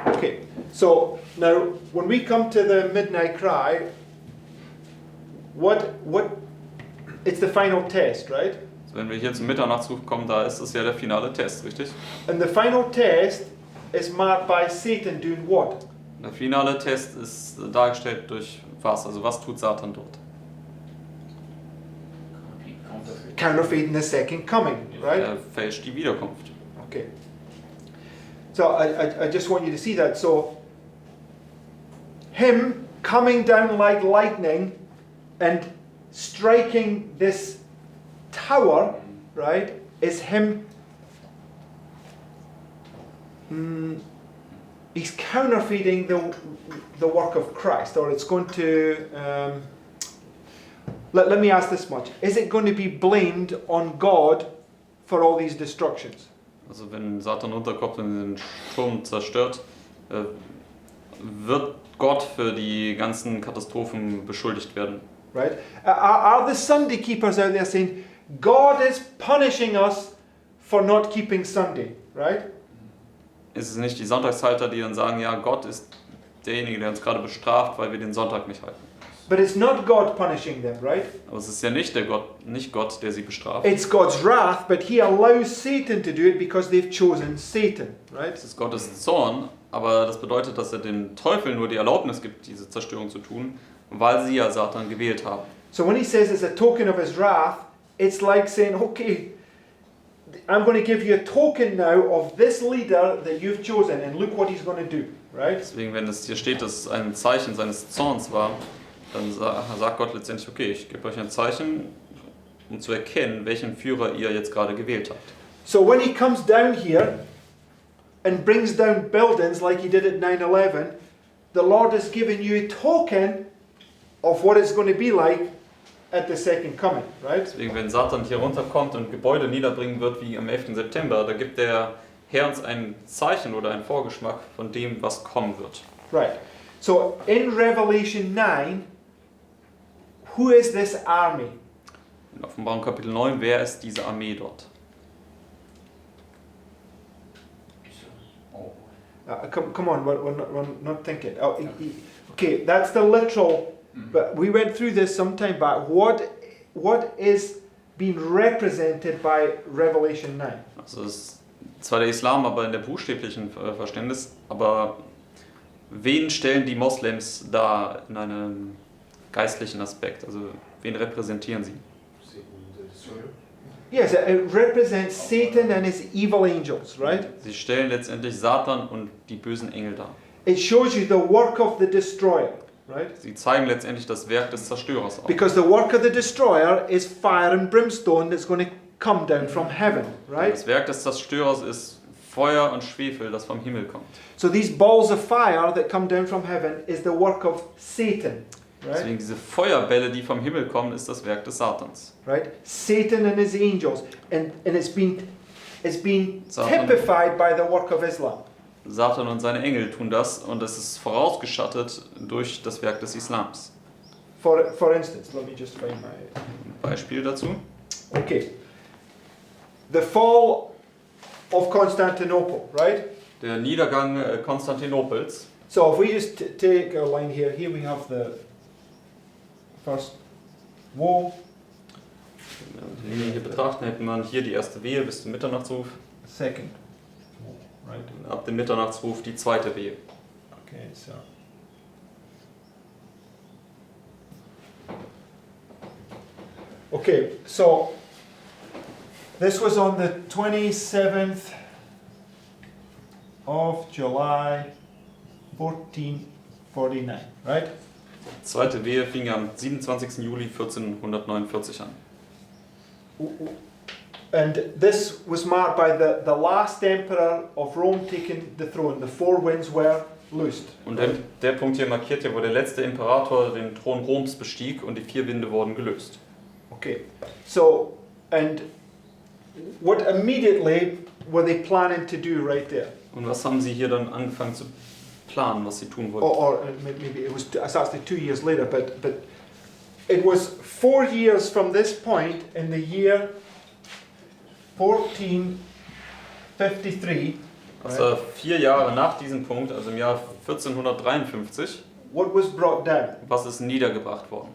Okay, so now when we come to the midnight cry, what it's the final test, right? Also wenn wir hier zum Mitternachtsruf kommen, da ist es ja der finale Test, richtig? And the final test is marked by Satan doing what? Der finale Test ist dargestellt durch was? Also was tut Satan dort? Counterfeiting the second coming, right? Er fälscht die Wiederkunft. Okay. So I just want you to see that. So him coming down like lightning and striking this tower, right, is him. He's counterfeiting the work of Christ, or it's going to. Let me ask this much: is it going to be blamed on God for all these destructions? Also wenn Satan runterkommt und den Turm zerstört, wird Gott für die ganzen Katastrophen beschuldigt werden. Right? Are the Sunday keepers out there saying, God is punishing us for not keeping Sunday, right? Ist es nicht die Sonntagshalter, die dann sagen, ja, Gott ist derjenige, der uns gerade bestraft, weil wir den Sonntag nicht halten? But it's not God punishing them, right? Aber es ist ja nicht Gott, der sie bestraft. It's God's wrath, but He allows Satan to do it because they've chosen Satan, right? Es ist Gottes Zorn, aber das bedeutet, dass er dem Teufel nur die Erlaubnis gibt, diese Zerstörung zu tun, weil sie ja Satan gewählt haben. So when He says it's a token of His wrath, it's like saying, okay, I'm going to give you a token now of this leader that you've chosen, and look what he's going to do, right? Deswegen, wenn es hier steht, dass es ein Zeichen seines Zorns war, dann sagt Gott letztendlich, okay, ich gebe euch ein Zeichen, um zu erkennen, welchen Führer ihr jetzt gerade gewählt habt. So when he comes down here and brings down buildings like he did at 9/11, the Lord has given you a token of what it's going to be like at the second coming, right? Deswegen, wenn Satan hier runterkommt und Gebäude niederbringen wird, wie am 11. September, da gibt der Herr uns ein Zeichen oder einen Vorgeschmack von dem, was kommen wird. Right. So in Revelation 9, who is this army? In Offenbarung Kapitel 9, wer ist diese Armee dort? Oh. Come on, we're not thinking. Oh, okay, that's the literal. But we went through this some time back. What is being represented by Revelation 9? Also es ist zwar der Islam, aber in der buchstäblichen Verständnis, aber wen stellen die Moslems da in einem geistlichen Aspekt? Also wen repräsentieren sie? Yes, it represents Satan and his evil angels, right? Sie stellen letztendlich Satan und die bösen Engel dar. It shows you the work of the destroyer, right? Sie zeigen letztendlich das Werk des Zerstörers auf. Because the work of the destroyer is fire and brimstone that's going to come down from heaven, right? Das Werk des Zerstörers ist Feuer und Schwefel, das vom Himmel kommt. So these balls of fire that come down from heaven is the work of Satan, right? Deswegen diese Feuerbälle, die vom Himmel kommen, ist das Werk des Satans. Right? Satan and his angels, and it's been Satan. typified by the work of Islam. Satan und seine Engel tun das und es ist vorausgestattet durch das Werk des Islams. For instance, let me just find my. Ein Beispiel dazu. Okay. The fall of Constantinople, right? Der Niedergang Konstantinopels. So if we just take a line here we have the first woe, Wenn wir die Linie hier betrachten, hätte man hier die erste Wehe bis zum Mitternachtsruf. second woe, right? Und ab dem Mitternachtsruf die zweite Wehe. Okay, so. Okay, so this was on the 27th of July 1449, right? Die zweite Wehe fing am 27. Juli 1449 an. And this was marked by the last emperor of Rome taking the throne. The four winds were loosed. Und der Punkt hier markiert ja, wo der letzte Imperator den Thron Roms bestieg und die vier Winde wurden gelöst. Okay, so, and what immediately were they planning to do right there? Und was haben sie hier dann angefangen zu planen, was sie tun wollten? Or maybe it was it's actually 2 years later, but it was 4 years from this point in the year 1453. Also 4 Jahre nach diesem Punkt, also im Jahr 1453, What was brought down? was ist niedergebracht worden?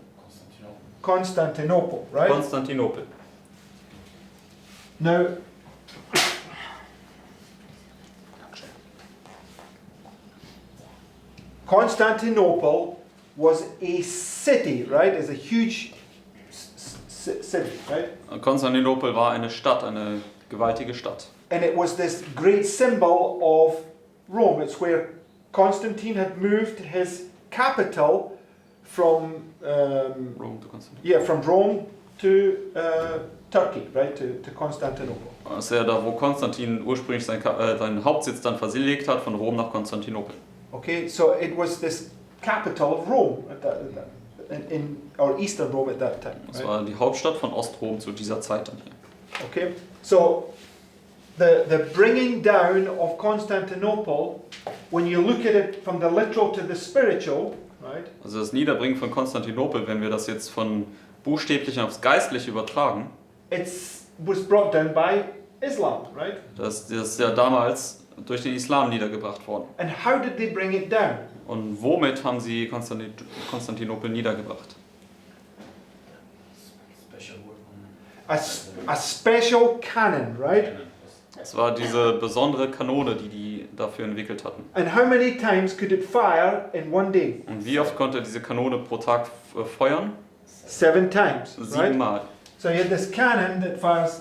Constantinople, right? Konstantinopel. Now, Constantinople was a city, right? It's a huge city, right? Konstantinopel war eine Stadt, eine gewaltige Stadt. And it was this great symbol of Rome. It's where Constantine had moved his capital from Rome to Konstantinopel. from Rome to Turkey, right? To Constantinople. Das ist ja da, wo Konstantin ursprünglich seinen Hauptsitz dann verlegt hat, von Rom nach Konstantinopel. Okay, so it was this capital of Rome or Eastern Rome at that time. Das Right? war die Hauptstadt von Ostrom zu dieser Zeit dann hier. Okay, so the bringing down of Constantinople, when you look at it from the literal to the spiritual, right? Also das Niederbringen von Konstantinopel, wenn wir das jetzt von buchstäblich aufs Geistliche übertragen, Was brought down by Islam, right? das ist ja damals durch den Islam niedergebracht worden. And how did they bring it down? Und womit haben sie Konstantinopel niedergebracht? Special word A special cannon, right? Es war diese besondere Kanone, die dafür entwickelt hatten. And how many times could it fire in one day? Und wie oft konnte diese Kanone pro Tag feuern? 7 times, right? 7 Mal. So you had this cannon that fires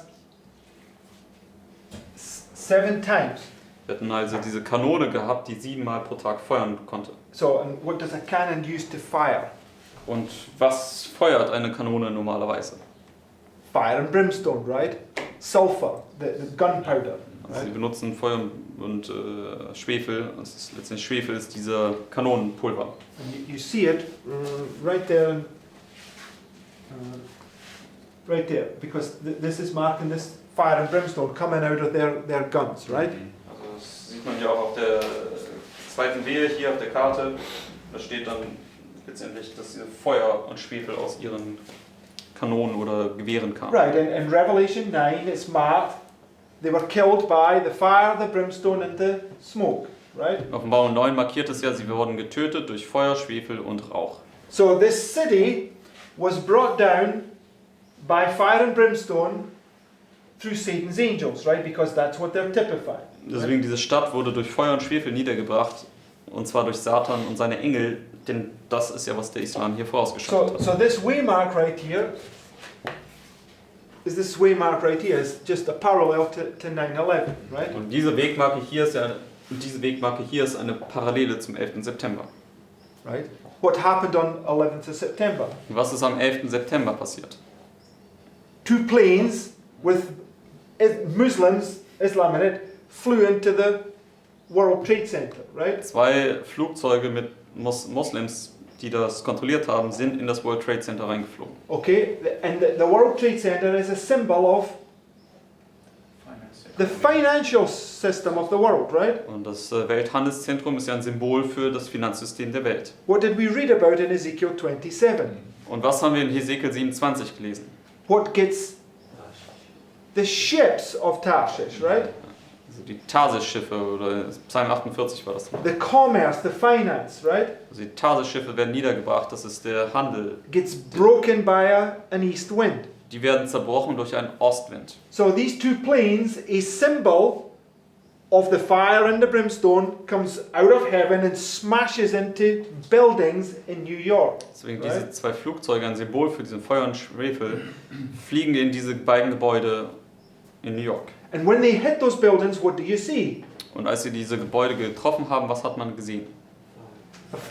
7 times. Wir hatten also diese Kanone gehabt, die 7-mal pro Tag feuern konnte. So, and what does a cannon use to fire? Und was feuert eine Kanone normalerweise? Fire and brimstone, right? Sulfur, the gunpowder. Also sie Right? benutzen Feuer und Schwefel. Das ist letztendlich Schwefel ist dieser Kanonenpulver. And you see it right there, right there, because this is marking this fire and brimstone coming out of their guns, right? Also das sieht man ja auch auf der zweiten Wehe hier auf der Karte. Da steht dann letztendlich, dass hier Feuer und Schwefel aus ihren Kanonen oder Gewehren kamen. Right, and in Revelation 9 it's marked they were killed by the fire, the brimstone and the smoke, right? Offenbarung 9 markiert es ja, sie wurden getötet durch Feuer, Schwefel und Rauch. So this city was brought down by fire and brimstone through Satan's angels, right? Because that's what they're typified. Deswegen diese Stadt wurde durch Feuer und Schwefel niedergebracht, und zwar durch Satan und seine Engel, denn das ist ja, was der Islam hier vorausgeschafft hat. So this waymark right here is this waymark right here is just a parallel to 9/11, right? Und diese Wegmarke hier ist eine Parallele zum 11. September. Right. What happened on 11th of September? Und was ist am 11. September passiert? 2 planes with Muslims, Islam in it, flew into the World Trade Center, right? 2 Flugzeuge mit Moslems, die das kontrolliert haben, sind in das World Trade Center reingeflogen. Okay, and the World Trade Center is a symbol of the financial system of the world, right? Und das Welthandelszentrum ist ja ein Symbol für das Finanzsystem der Welt. What did we read about in Ezekiel 27? Und was haben wir in Hesekiel 27 gelesen? What gets the ships of Tarshish, right? Also die Tarsis-Schiffe, oder Psalm 48 war das. The commerce, the finance, right? Also die Tarsis-Schiffe werden niedergebracht, das ist der Handel. Gets broken by an east wind. Die werden zerbrochen durch einen Ostwind. So these 2 planes, a symbol of the fire and the brimstone, comes out of heaven and smashes into buildings in New York. Deswegen Right. diese 2 Flugzeuge, ein Symbol für diesen Feuer und Schwefel, fliegen in diese beiden Gebäude in New York. And when they hit those buildings, what do you see? Und als sie diese Gebäude getroffen haben, was hat man gesehen?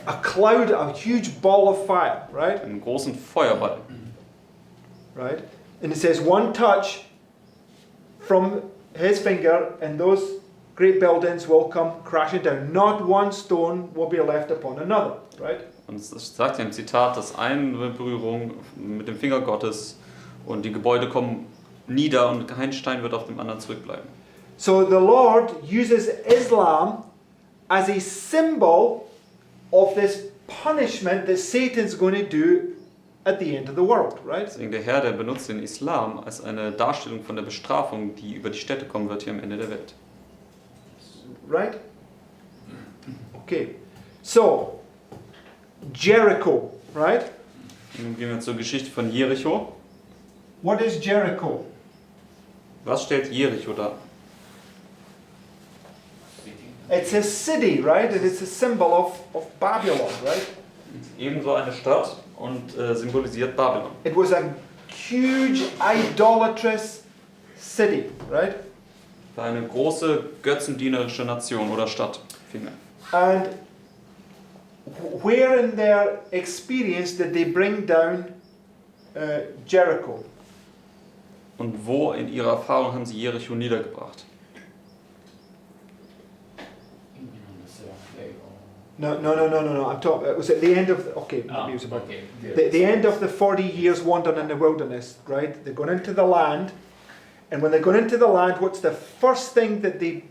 A cloud, a huge ball of fire, right? Einen großen Feuerball. Right? And it says one touch from his finger and those great buildings will come crashing down. Not one stone will be left upon another, right? Und es sagt ja im Zitat, dass eine Berührung mit dem Finger Gottes und die Gebäude kommen nieder und kein Stein wird auf dem anderen zurückbleiben. So the Lord uses Islam as a symbol of this punishment that Satan's going to do at the end of the world, right? Deswegen der Herr, der benutzt den Islam als eine Darstellung von der Bestrafung, die über die Städte kommen wird hier am Ende der Welt. Right? Okay. So, Jericho, right? Und nun gehen wir zur Geschichte von Jericho. What is Jericho? Was stellt Jericho dar? It's a city, right? And it's a symbol of Babylon, right? Ebenso eine Stadt und symbolisiert Babylon. It was a huge idolatrous city, right? War eine große götzendienerische Nation oder Stadt vielmehr. And where in their experience did they bring down Jericho? Und wo in ihrer Erfahrung haben sie Jericho niedergebracht? No. I'm talking. It was at the end of. Okay, maybe it was about okay. the end of the 40 years wandering in the wilderness. Right? They're going into the land, and when they're going into the land, what's the first thing that they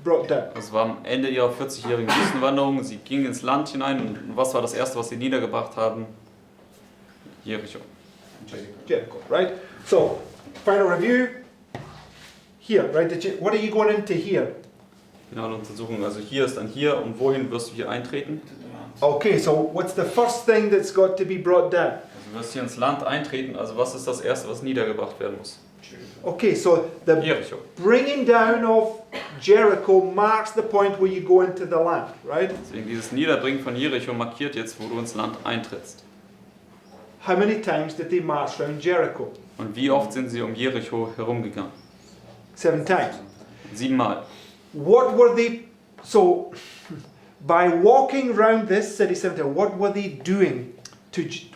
brought down? Das war am Ende ihrer 40-jährigen Wüstenwanderung. Sie gingen ins Land hinein und was war das Erste, was sie niedergebracht haben? Jericho. Jericho. Right? So, final review. Here, right? What are you going into here? Finale Untersuchung. Also hier ist dann hier und wohin wirst du hier eintreten? Okay, so what's the first thing that's got to be brought down? Also du wirst hier ins Land eintreten. Also was ist das Erste, was niedergebracht werden muss? Okay, so the Jericho. bringing down of Jericho marks the point where you go into the land, right? Deswegen dieses Niederbringen von Jericho markiert jetzt, wo du ins Land eintrittst. How many times did they march around Jericho? Und wie oft sind sie um Jericho herumgegangen? 7 times. 7-mal. What were they, so by walking around this city 7 times, what were they doing?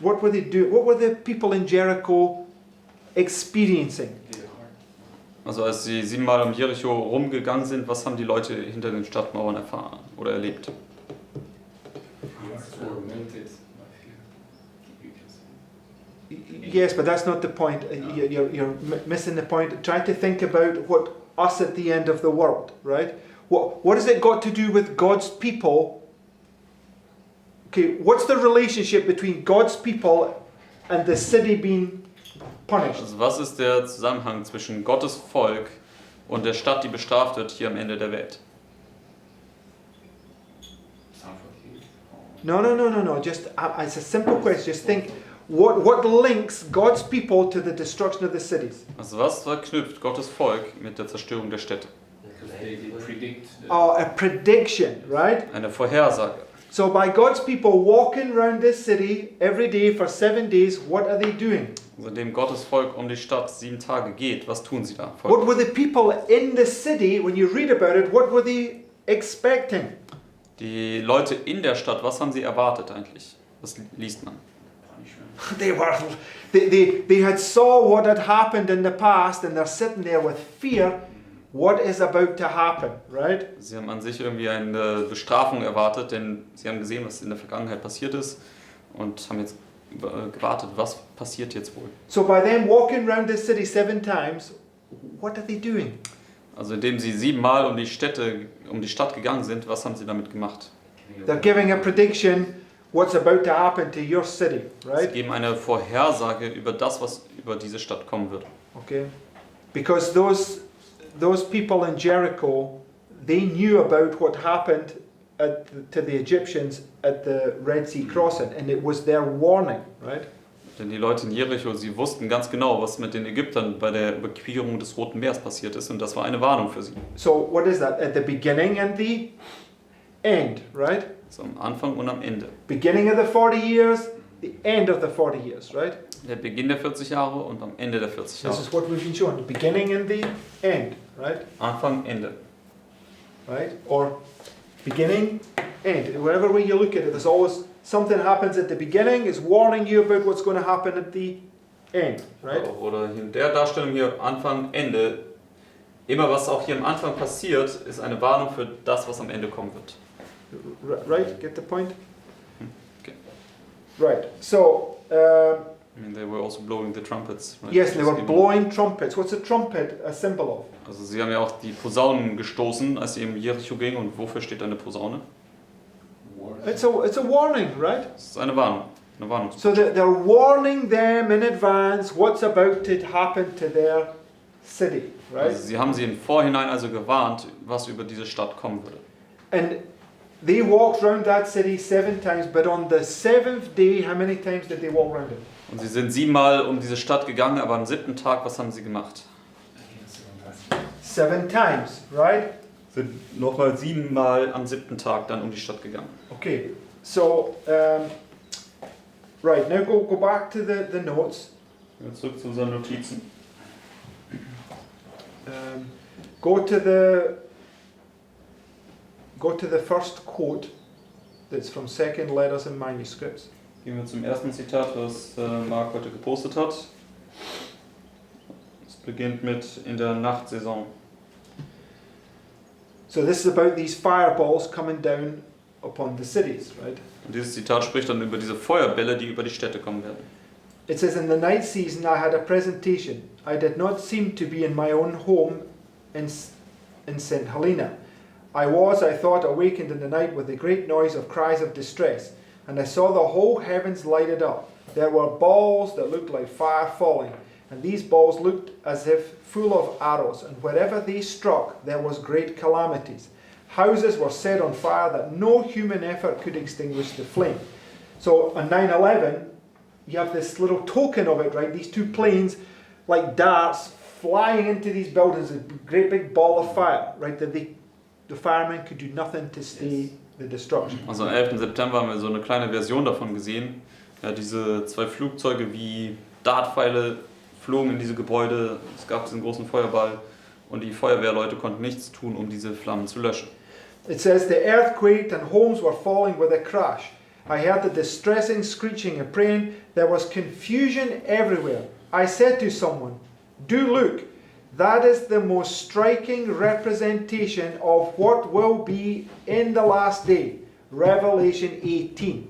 What were the people in Jericho experiencing? Also als sie 7-mal um Jericho rumgegangen sind, was haben die Leute hinter den Stadtmauern erfahren oder erlebt? Yes, but that's not the point. You're missing the point. Try to think about what us at the end of the world, right? What has it got to do with God's people? Okay, what's the relationship between God's people and the city being punished? Also was ist der Zusammenhang zwischen Gottes Volk und der Stadt, die bestraft wird hier am Ende der Welt? No. Just it's a simple question. Just think, what links God's people to the destruction of the cities? Also was verknüpft Gottes Volk mit der Zerstörung der Städte? They predict. A prediction, right? Eine Vorhersage. So by God's people walking around this city every day for 7 days, what are they doing? Also indem Gottes Volk um die Stadt 7 Tage geht, was tun sie da? What were the people in the city, when you read about it, what were they expecting? Die Leute in der Stadt, was haben sie erwartet eigentlich? Was liest man? They had saw what had happened in the past and they're sitting there with fear. What is about to happen, right? Sie haben an sich irgendwie eine Bestrafung erwartet, denn sie haben gesehen, was in der Vergangenheit passiert ist und haben jetzt gewartet, was passiert jetzt wohl. So by them walking around this city 7 times, what are they doing? Also indem sie 7-mal um die Stadt gegangen sind, was haben sie damit gemacht? They're giving a prediction what's about to happen to your city, Sie right? geben eine Vorhersage über das, was über diese Stadt kommen wird. Okay, because those people in Jericho, they knew about what happened to the Egyptians at the Red Sea crossing, and it was their warning, right? Denn die Leute in Jericho, sie wussten ganz genau, was mit den Ägyptern bei der Überquerung des Roten Meeres passiert ist, und das war eine Warnung für sie. So what is that? At the beginning and the end, right? So am Anfang und am Ende. Beginning of the 40 years, the end of the 40 years, right? Der Beginn der 40 Jahre und am Ende der 40 This Jahre. is what we've been shown. The beginning and the end, right? Anfang, Ende. Right? Or beginning, end. Whatever way you look at it, there's always something happens at the beginning is warning you about what's going to happen at the end, right? Oder in der Darstellung hier Anfang, Ende. Immer was auch hier am Anfang passiert, ist eine Warnung für das, was am Ende kommen wird. Right? Get the point? Okay. Right. So, I mean, they were also blowing the trumpets. Right? yes, they were blowing trumpets. What's a trumpet a symbol of? Also sie haben ja auch die Posaunen gestoßen, als sie im Jericho gingen. Und wofür steht eine Posaune? It's a warning, right? Das ist eine Warnung. Eine Warnung. So they're warning them in advance what's about to happen to their city, right? Also sie haben sie im Vorhinein also gewarnt, was über diese Stadt kommen würde. And they walked around that city 7 times, but on the 7th day, how many times did they walk around it? Und sie sind 7-mal um diese Stadt gegangen, aber am 7. Tag, was haben sie gemacht? 7 times, right? Sind nochmal 7-mal am 7. Tag dann um die Stadt gegangen. Okay, so, right, now go back to the notes. Jetzt zurück zu unseren Notizen. Go to the first quote that's from second letters and manuscripts. Gehen wir zum ersten Zitat, was Marc heute gepostet hat. Es beginnt mit in der Nachtsaison. So this is about these fireballs coming down upon the cities, right? Und dieses Zitat spricht dann über diese Feuerbälle, die über die Städte kommen werden. It says, in the night season I had a presentation. I did not seem to be in my own home in St. Helena. I thought, awakened in the night with a great noise of cries of distress, and I saw the whole heavens lighted up. There were balls that looked like fire falling, and these balls looked as if full of arrows, and wherever they struck there was great calamities. Houses were set on fire that no human effort could extinguish the flame. So on 9/11, you have this little token of it, right? These two planes, like darts, flying into these buildings, a great big ball of fire, right? That the firemen could do nothing to stay the destruction. Also am 11. September haben wir so eine kleine Version davon gesehen. Ja, diese 2 Flugzeuge wie Dartpfeile flogen in diese Gebäude. Es gab diesen großen Feuerball und die Feuerwehrleute konnten nichts tun, um diese Flammen zu löschen. It says, the earth quaked and homes were falling with a crash. I heard the distressing screeching and praying. There was confusion everywhere. I said to someone, do look, that is the most striking representation of what will be in the last day. Revelation 18.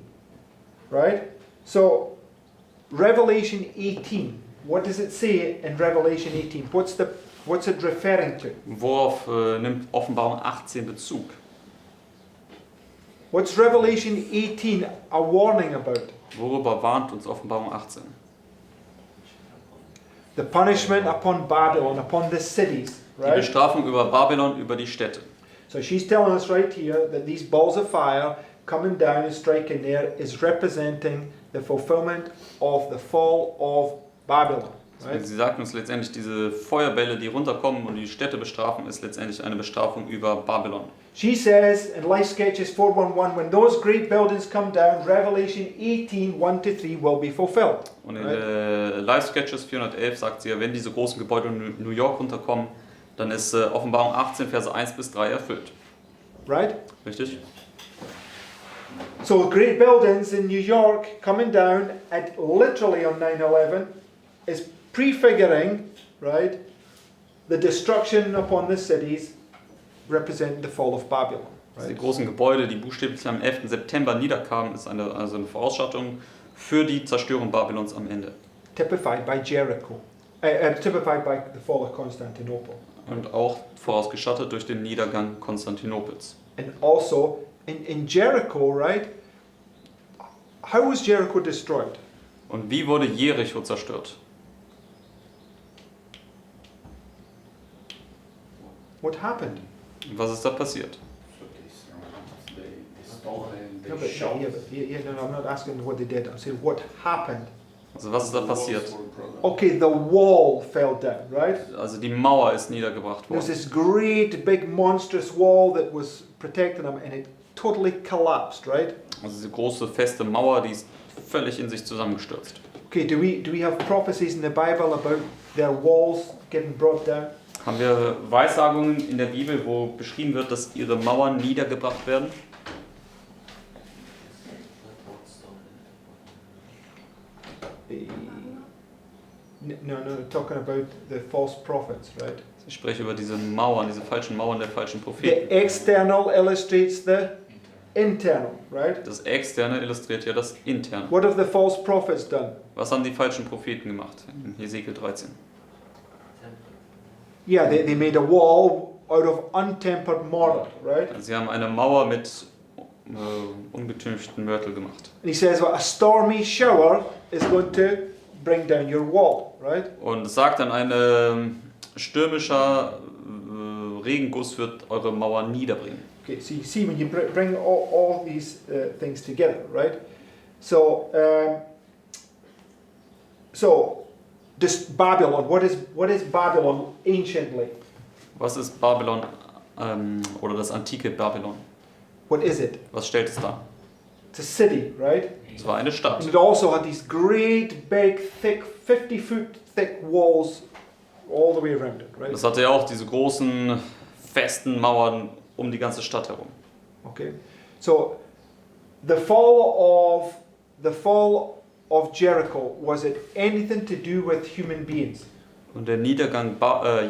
Right? So, Revelation 18. What does it say in Revelation 18? What's it referring to? Worauf nimmt Offenbarung 18 Bezug? What's Revelation 18 a warning about? Worüber warnt uns Offenbarung 18? The punishment upon Babylon, upon the cities, Die right? Bestrafung über Babylon, über die Städte. So she's telling us right here that these balls of fire coming down and striking there is representing the fulfillment of the fall of Babylon, right? Sie sagt uns letztendlich, diese Feuerbälle, die runterkommen und die Städte bestrafen, ist letztendlich eine Bestrafung über Babylon. She says in Life Sketches 411, when those great buildings come down, Revelation 18, 1-3 will be fulfilled. Und in Right? Live Sketches 411 sagt sie ja, wenn diese großen Gebäude in New York runterkommen, dann ist Offenbarung 18, Verse 1 bis 3 erfüllt. Right? Richtig? So great buildings in New York coming down at literally on 9/11 is prefiguring, right, the destruction upon the cities representing the fall of Babylon. Also die Right? großen Gebäude, die buchstäblich am 11. September niederkamen, ist eine Vorausschattung für die Zerstörung Babylons am Ende. Typified by Jericho, typified by the fall of Constantinople. Und auch vorausgeschattet durch den Niedergang Konstantinopels. And also in Jericho, right, how was Jericho destroyed? Und wie wurde Jericho zerstört? What happened? Was ist da passiert? So they stole and No, they shot. no, I'm not asking what they did. I'm saying what happened. Also was ist da passiert? Okay, the wall fell down, right? Also die Mauer ist niedergebracht There's worden. this great, big, monstrous wall that was protecting them, and it totally collapsed, right? Also diese große, feste Mauer, die ist völlig in sich zusammengestürzt. Okay, do we have prophecies in the Bible about their walls getting brought down? Haben wir Weissagungen in der Bibel, wo beschrieben wird, dass ihre Mauern niedergebracht werden? No, talking about the false prophets, right? Ich spreche über diese Mauern, diese falschen Mauern der falschen The Propheten. external illustrates the internal, right? Das Externe illustriert ja das Interne. What have the false prophets done? Was haben die falschen Propheten gemacht? In Hesekiel 13. Yeah, they made a wall out of untempered mortar, right? Also sie haben eine Mauer mit ungetünchten Mörtel gemacht. And he says, well, a stormy shower is going to bring down your wall, right? Und es sagt dann, ein stürmischer Regenguss wird eure Mauer niederbringen. Okay, so you see when you bring all these things together, right? So, this Babylon. What is Babylon anciently? Was ist Babylon oder das antike Babylon? What is it? Was stellt es dar? It's a city, right? Es war eine And Stadt. it also had these great, big, thick, 50-foot thick walls all the way around it, right? Das hatte ja auch diese großen, festen Mauern um die ganze Stadt herum. Okay, so the fall of Jericho, was it anything to do with human beings? Und der Niedergang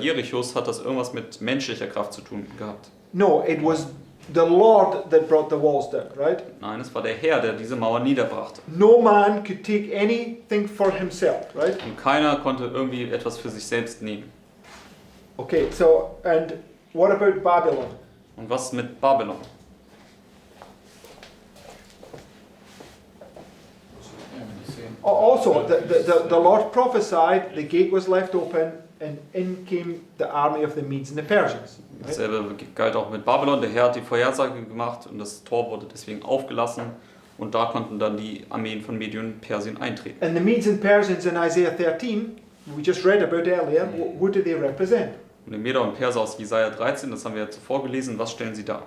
Jerichos, hat das irgendwas mit menschlicher Kraft zu tun gehabt? No, it was the Lord that brought the walls down, right? Nein, es war der Herr, der diese Mauer niederbrachte. No man could take anything for himself, right? Und keiner konnte irgendwie etwas für sich selbst nehmen. Okay, so, and what about Babylon? Und was mit Babylon? Also, the Lord prophesied, the gate was left open, and in came the army of the Medes and the Persians. Right? Dasselbe galt auch mit Babylon. Der Herr hat die Vorhersage gemacht und das Tor wurde deswegen aufgelassen. Und da konnten dann die Armeen von Medien und Persien eintreten. And the Medes and Persians in Isaiah 13, we just read about earlier, what do they represent? Und die Meder und Perser aus Jesaja 13, das haben wir ja zuvor gelesen, was stellen sie dar?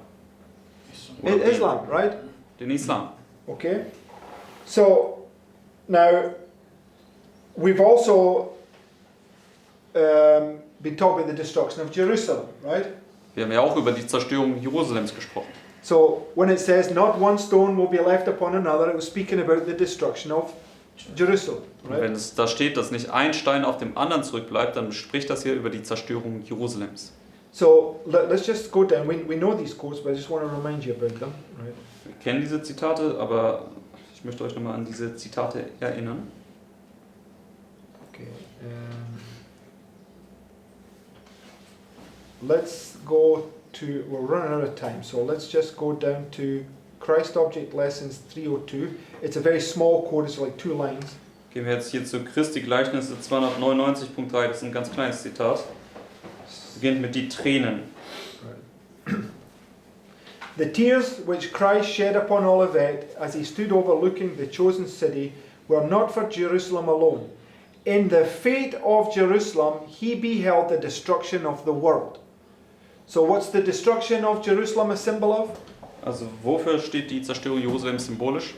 Islam, right? Den Islam. Okay. So, now, we've also been talking about the destruction of Jerusalem, right? Wir haben ja auch über die Zerstörung Jerusalems gesprochen. So when it says not one stone will be left upon another, it was speaking about the destruction of Jerusalem, Und right? wenn es da steht, dass nicht ein Stein auf dem anderen zurückbleibt, dann spricht das hier über die Zerstörung Jerusalems. So let's just go down. We know these quotes, but I just want to remind you about them, right? Wir kennen diese Zitate, aber ich möchte euch nochmal an diese Zitate erinnern. Okay. Let's go to, we're running out of time, so let's just go down to Christ Object Lessons 302. It's a very small quote, it's like 2 lines. Gehen wir jetzt hier zu Christi Gleichnisse 299.3, das ist ein ganz kleines Zitat. Es beginnt mit die Tränen. The tears which Christ shed upon Olivet as he stood overlooking the chosen city were not for Jerusalem alone. In the fate of Jerusalem, he beheld the destruction of the world. So what's the destruction of Jerusalem a symbol of? Also wofür steht die Zerstörung Jerusalems symbolisch?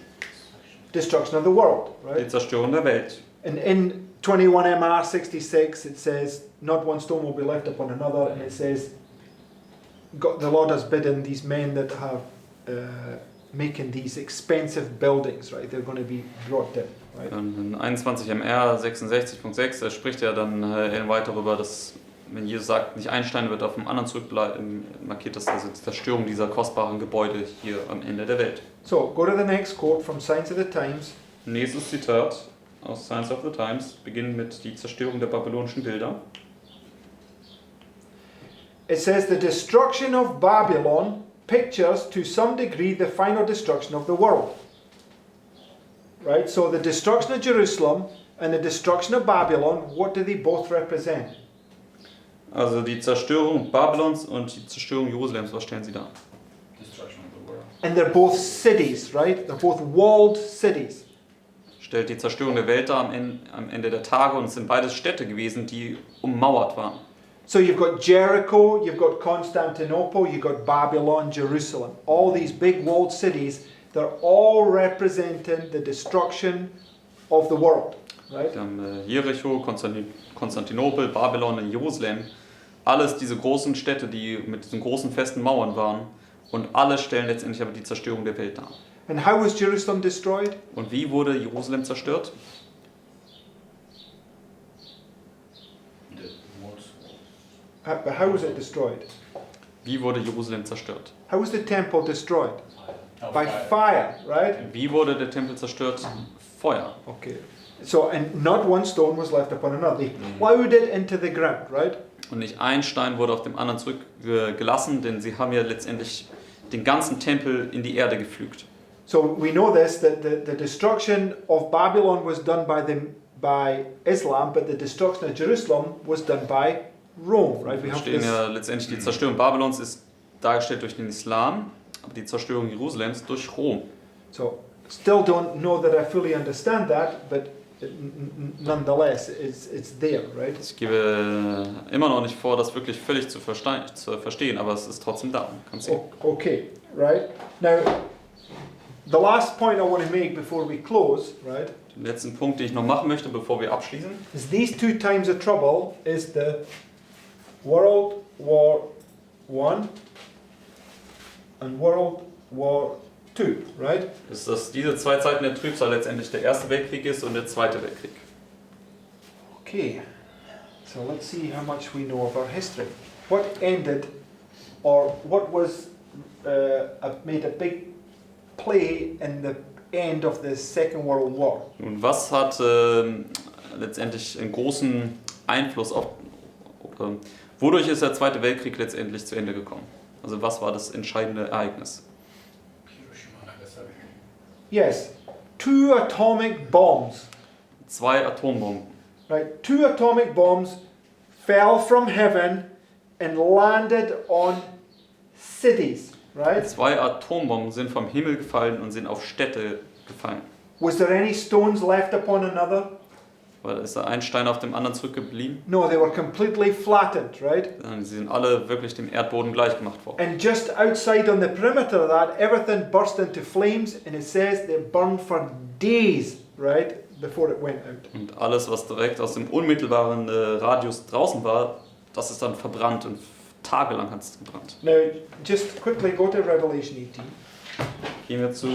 Destruction of the world, Die right? Zerstörung der Welt. And in 21 MR 66 it says, not one stone will be left upon another, and it says, God, the Lord has bidden these men that have making these expensive buildings, right? They're going to be brought in, right? In 21 MR 66.6, da spricht er dann weiter darüber, dass wenn Jesus sagt, nicht ein Stein wird auf dem anderen zurückbleiben, markiert das also die Zerstörung dieser kostbaren Gebäude hier am Ende der Welt. So go to the next quote from Signs of the Times. Nächstes Zitat aus Signs of the Times beginnt mit die Zerstörung der babylonischen Bilder. It says the destruction of Babylon pictures to some degree the final destruction of the world. Right? So the destruction of Jerusalem and the destruction of Babylon, what do they both represent? Also die Zerstörung Babylons und die Zerstörung Jerusalems, was stellen sie dar? Destruction of the world. And they're both cities, right? They're both walled cities. Stellt die Zerstörung der Welt dar am Ende der Tage und es sind beides Städte gewesen, die ummauert waren. So you've got Jericho, you've got Constantinople, you've got Babylon, Jerusalem. All these big walled cities, they're all representing the destruction of the world, right? Wir haben Jericho, Konstantinopel, Babylon und Jerusalem. Alles diese großen Städte, die mit diesen großen festen Mauern waren. Und alle stellen letztendlich aber die Zerstörung der Welt dar. And how was Jerusalem destroyed? Und wie wurde Jerusalem zerstört? The walls. How was it destroyed? Wie wurde Jerusalem zerstört? How was the temple destroyed? Oh, By fire, right? Wie wurde der Tempel zerstört? Feuer. Okay. So, and not one stone was left upon another. They plowed it into the ground, right? Und nicht ein Stein wurde auf dem anderen zurückgelassen, denn sie haben ja letztendlich den ganzen Tempel in die Erde gepflügt. So we know this, that the destruction of Babylon was done by Islam, but the destruction of Jerusalem was done by Rome, right? We Wir have stehen this. ja letztendlich, die Zerstörung Babylons ist dargestellt durch den Islam, aber die Zerstörung Jerusalems durch Rom. So still don't know that I fully understand that, but nonetheless, it's there, right? Ich gebe immer noch nicht vor, das wirklich völlig zu verstehen, aber es ist trotzdem da. Man kann sehen. Okay, right? Now, the last point I want to make before we close, right, Den letzten Punkt, den ich noch machen möchte, bevor wir abschließen, is these 2 times of trouble is the World War I and World War II, right? ist, dass diese 2 Zeiten der Trübsal letztendlich der Erste Weltkrieg ist und der Zweite Weltkrieg. Okay, so let's see how much we know of our history. What ended, or what was made a big play in the end of the Second World War? Und was hat letztendlich einen großen Einfluss auf, wodurch ist der Zweite Weltkrieg letztendlich zu Ende gekommen? Also was war das entscheidende Ereignis? Hiroshima, Nagasaki. Yes, 2 atomic bombs. 2 Atombomben. Right, 2 atomic bombs fell from heaven and landed on cities. Right? 2 Atombomben sind vom Himmel gefallen und sind auf Städte gefallen. Was there any stones left upon another? Weil ist da ein Stein auf dem anderen zurückgeblieben? No, they were completely flattened, right? Sie sind alle wirklich dem Erdboden gleich gemacht worden. And just outside on the perimeter of that, everything burst into flames, and it says they burned for days, right, before it went out. Und alles, was direkt aus dem unmittelbaren Radius draußen war, das ist dann verbrannt und tagelang hat es gebrannt. Now, just quickly go to Revelation 18. Gehen wir zu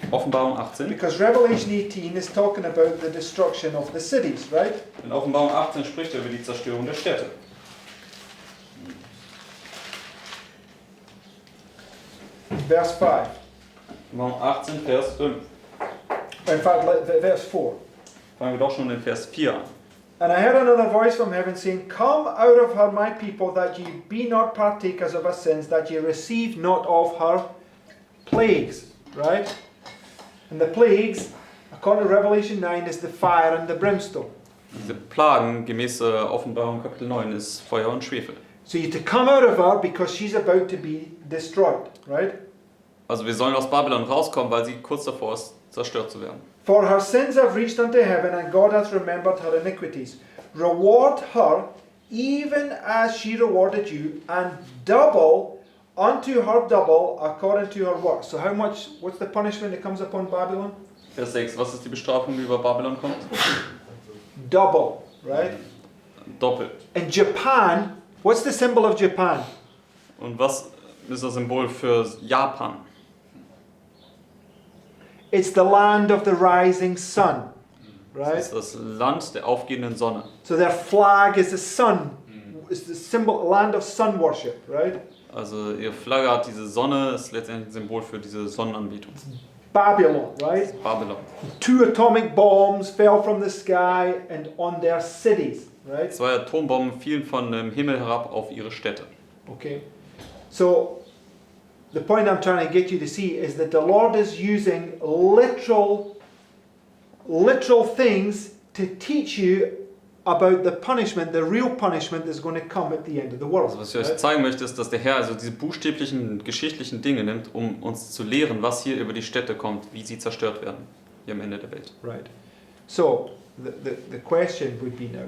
Offenbarung 18. Because Revelation 18 is talking about the destruction of the cities, right? In Offenbarung 18 spricht er über die Zerstörung der Städte. Verse 5. Offenbarung 18, Vers 5. In fact, verse 4. Fangen wir doch schon in Vers 4 an. And I heard another voice from heaven saying, Come out of her, my people, that ye be not partakers of her sins, that ye receive not of her plagues. Right? And the plagues, according to Revelation 9, is the fire and the brimstone. Diese Plagen gemäß Offenbarung Kapitel 9 ist Feuer und Schwefel. So you're to come out of her because she's about to be destroyed. Right? Also wir sollen aus Babylon rauskommen, weil sie kurz davor ist, zerstört zu werden. For her sins have reached unto heaven, and God hath remembered her iniquities. Reward her, even as she rewarded you, and double unto her double according to her works. So how much, what's the punishment that comes upon Babylon? Vers 6, was ist die Bestrafung, die über Babylon kommt? Double, right? Doppelt. In Japan, what's the symbol of Japan? Und was ist das Symbol für Japan? It's the land of the rising sun, Das right? ist das Land der aufgehenden Sonne. So their flag is the sun. It's the symbol, land of sun worship, right? Also ihre Flagge hat diese Sonne, ist letztendlich ein Symbol für diese Sonnenanbetung. Babylon, right? Babylon. 2 atomic bombs fell from the sky and on their cities, right? 2 Atombomben fielen von dem Himmel herab auf ihre Städte. Okay. So the point I'm trying to get you to see is that the Lord is using literal things to teach you about the punishment, the real punishment that's going to come at the end of the world. Also was ich euch zeigen möchte, ist, dass der Herr also diese buchstäblichen, geschichtlichen Dinge nimmt, um uns zu lehren, was hier über die Städte kommt, wie sie zerstört werden, hier am Ende der Welt. Right. So the question would be now,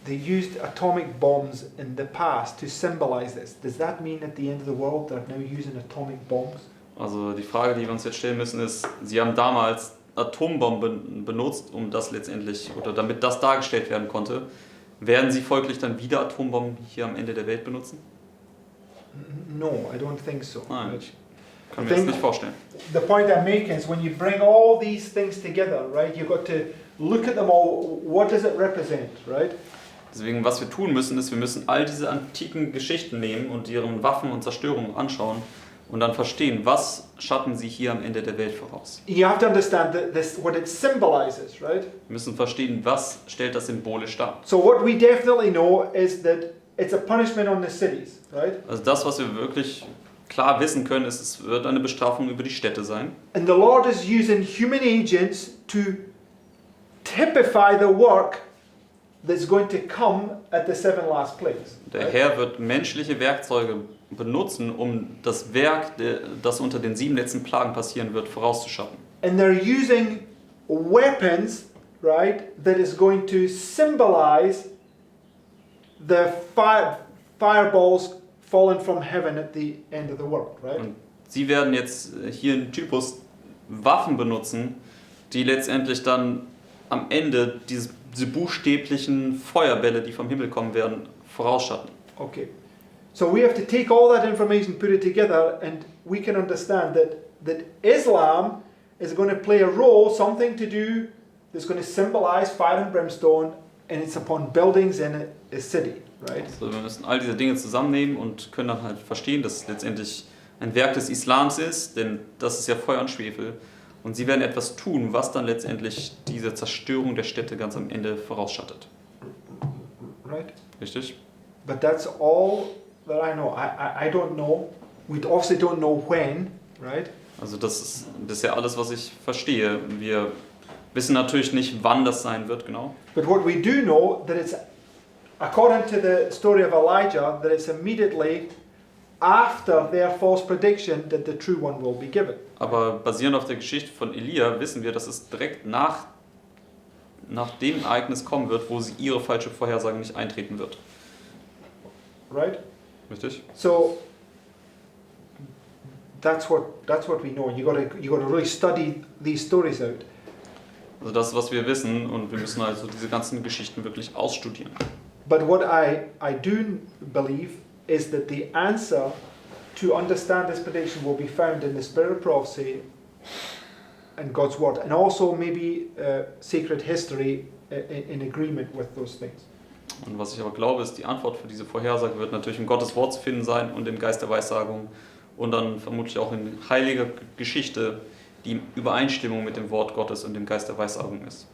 they used atomic bombs in the past to symbolize this. Does that mean at the end of the world they're now using atomic bombs? Also die Frage, die wir uns jetzt stellen müssen, ist, sie haben damals Atombomben benutzt, um das letztendlich, oder damit das dargestellt werden konnte. Werden sie folglich dann wieder Atombomben hier am Ende der Welt benutzen? No, I don't think so. Nein, ich kann mir das nicht vorstellen. The point I'm making is when you bring all these things together, right, you've got to look at them all. What does it represent, right? Deswegen, was wir tun müssen, ist, wir müssen all diese antiken Geschichten nehmen und ihren Waffen und Zerstörungen anschauen und dann verstehen, was schatten sie hier am Ende der Welt voraus. You have to understand that this, what it symbolizes, right? Wir müssen verstehen, was stellt das symbolisch dar. So what we definitely know is that it's a punishment on the cities, right? Also das, was wir wirklich klar wissen können, ist, es wird eine Bestrafung über die Städte sein. And the Lord is using human agents to typify the work that's going to come at the 7 last plagues. Der Herr wird menschliche Werkzeuge benutzen, um das Werk, das unter den 7 letzten Plagen passieren wird, vorauszuschaffen. And they're using weapons, right, that is going to symbolize the fireballs fallen from heaven at the end of the world, right? Und sie werden jetzt hier einen Typus Waffen benutzen, die letztendlich dann am Ende diese buchstäblichen Feuerbälle, die vom Himmel kommen werden, vorausschatten. Okay. So we have to take all that information, put it together, and we can understand that Islam is going to play a role, something to do that's going to symbolize fire and brimstone, and it's upon buildings in a city, right? Also wir müssen all diese Dinge zusammennehmen und können dann halt verstehen, dass es letztendlich ein Werk des Islams ist, denn das ist ja Feuer und Schwefel. Und sie werden etwas tun, was dann letztendlich diese Zerstörung der Städte ganz am Ende vorausschattet. Right? Richtig? But that's all that I know. I don't know. We obviously don't know when, right? Also das ist bisher alles, was ich verstehe. Wir wissen natürlich nicht, wann das sein wird, genau. But what we do know, that it's, according to the story of Elijah, that it's immediately after their false prediction that the true one will be given. Aber basierend auf der Geschichte von Elia wissen wir, dass es direkt nach dem Ereignis kommen wird, wo sie ihre falsche Vorhersage nicht eintreten wird. Right? Richtig? So that's what we know. You got to really study these stories out. Also das, was wir wissen, und wir müssen also diese ganzen Geschichten wirklich ausstudieren. But what I do believe is that the answer to understand this prediction will be found in the spirit of prophecy and God's word, and also maybe sacred history in agreement with those things. Und was ich aber glaube, ist, die Antwort für diese Vorhersage wird natürlich in Gottes Wort zu finden sein und im Geist der Weissagung und dann vermutlich auch in heiliger Geschichte, die in Übereinstimmung mit dem Wort Gottes und dem Geist der Weissagung ist.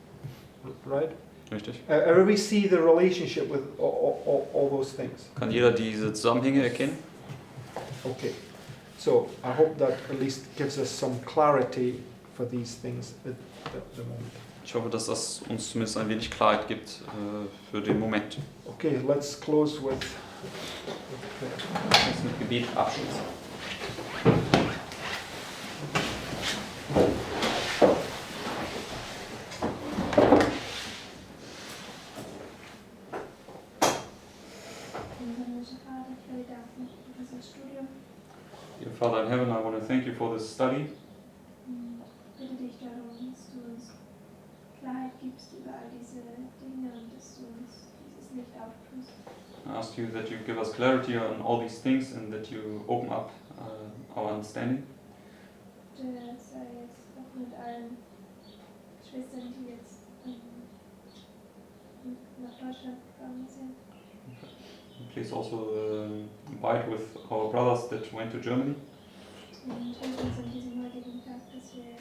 Right? Richtig? Everybody see the relationship with all those things. Kann jeder diese Zusammenhänge erkennen? Okay. So I hope that at least gives us some clarity for these things at the moment. Ich hoffe, dass das uns zumindest ein wenig Klarheit gibt für den Moment. Okay, let's close with prayer. Lass uns mit Gebet abschließen. Himmlischer Vater, ich will dir danken für dieses Studium. Dear Father in heaven, I want to thank you for this study. Bitte dich darum, dass du uns Klarheit gibst über all diese Dinge und dass du uns dieses Licht auftust. I ask you that you give us clarity on all these things and that you open up our understanding. Bitte sei jetzt auch mit allen Schwestern, die jetzt nach Deutschland gegangen sind. Please also abide with our brothers that went to Germany. Und hilf uns an diesem heutigen Tag, dass wir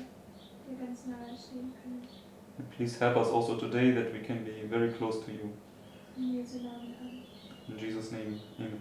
dir ganz nahe stehen können. And please help us also today that we can be very close to you. In Jesu Namen. Amen. In Jesus' name, amen.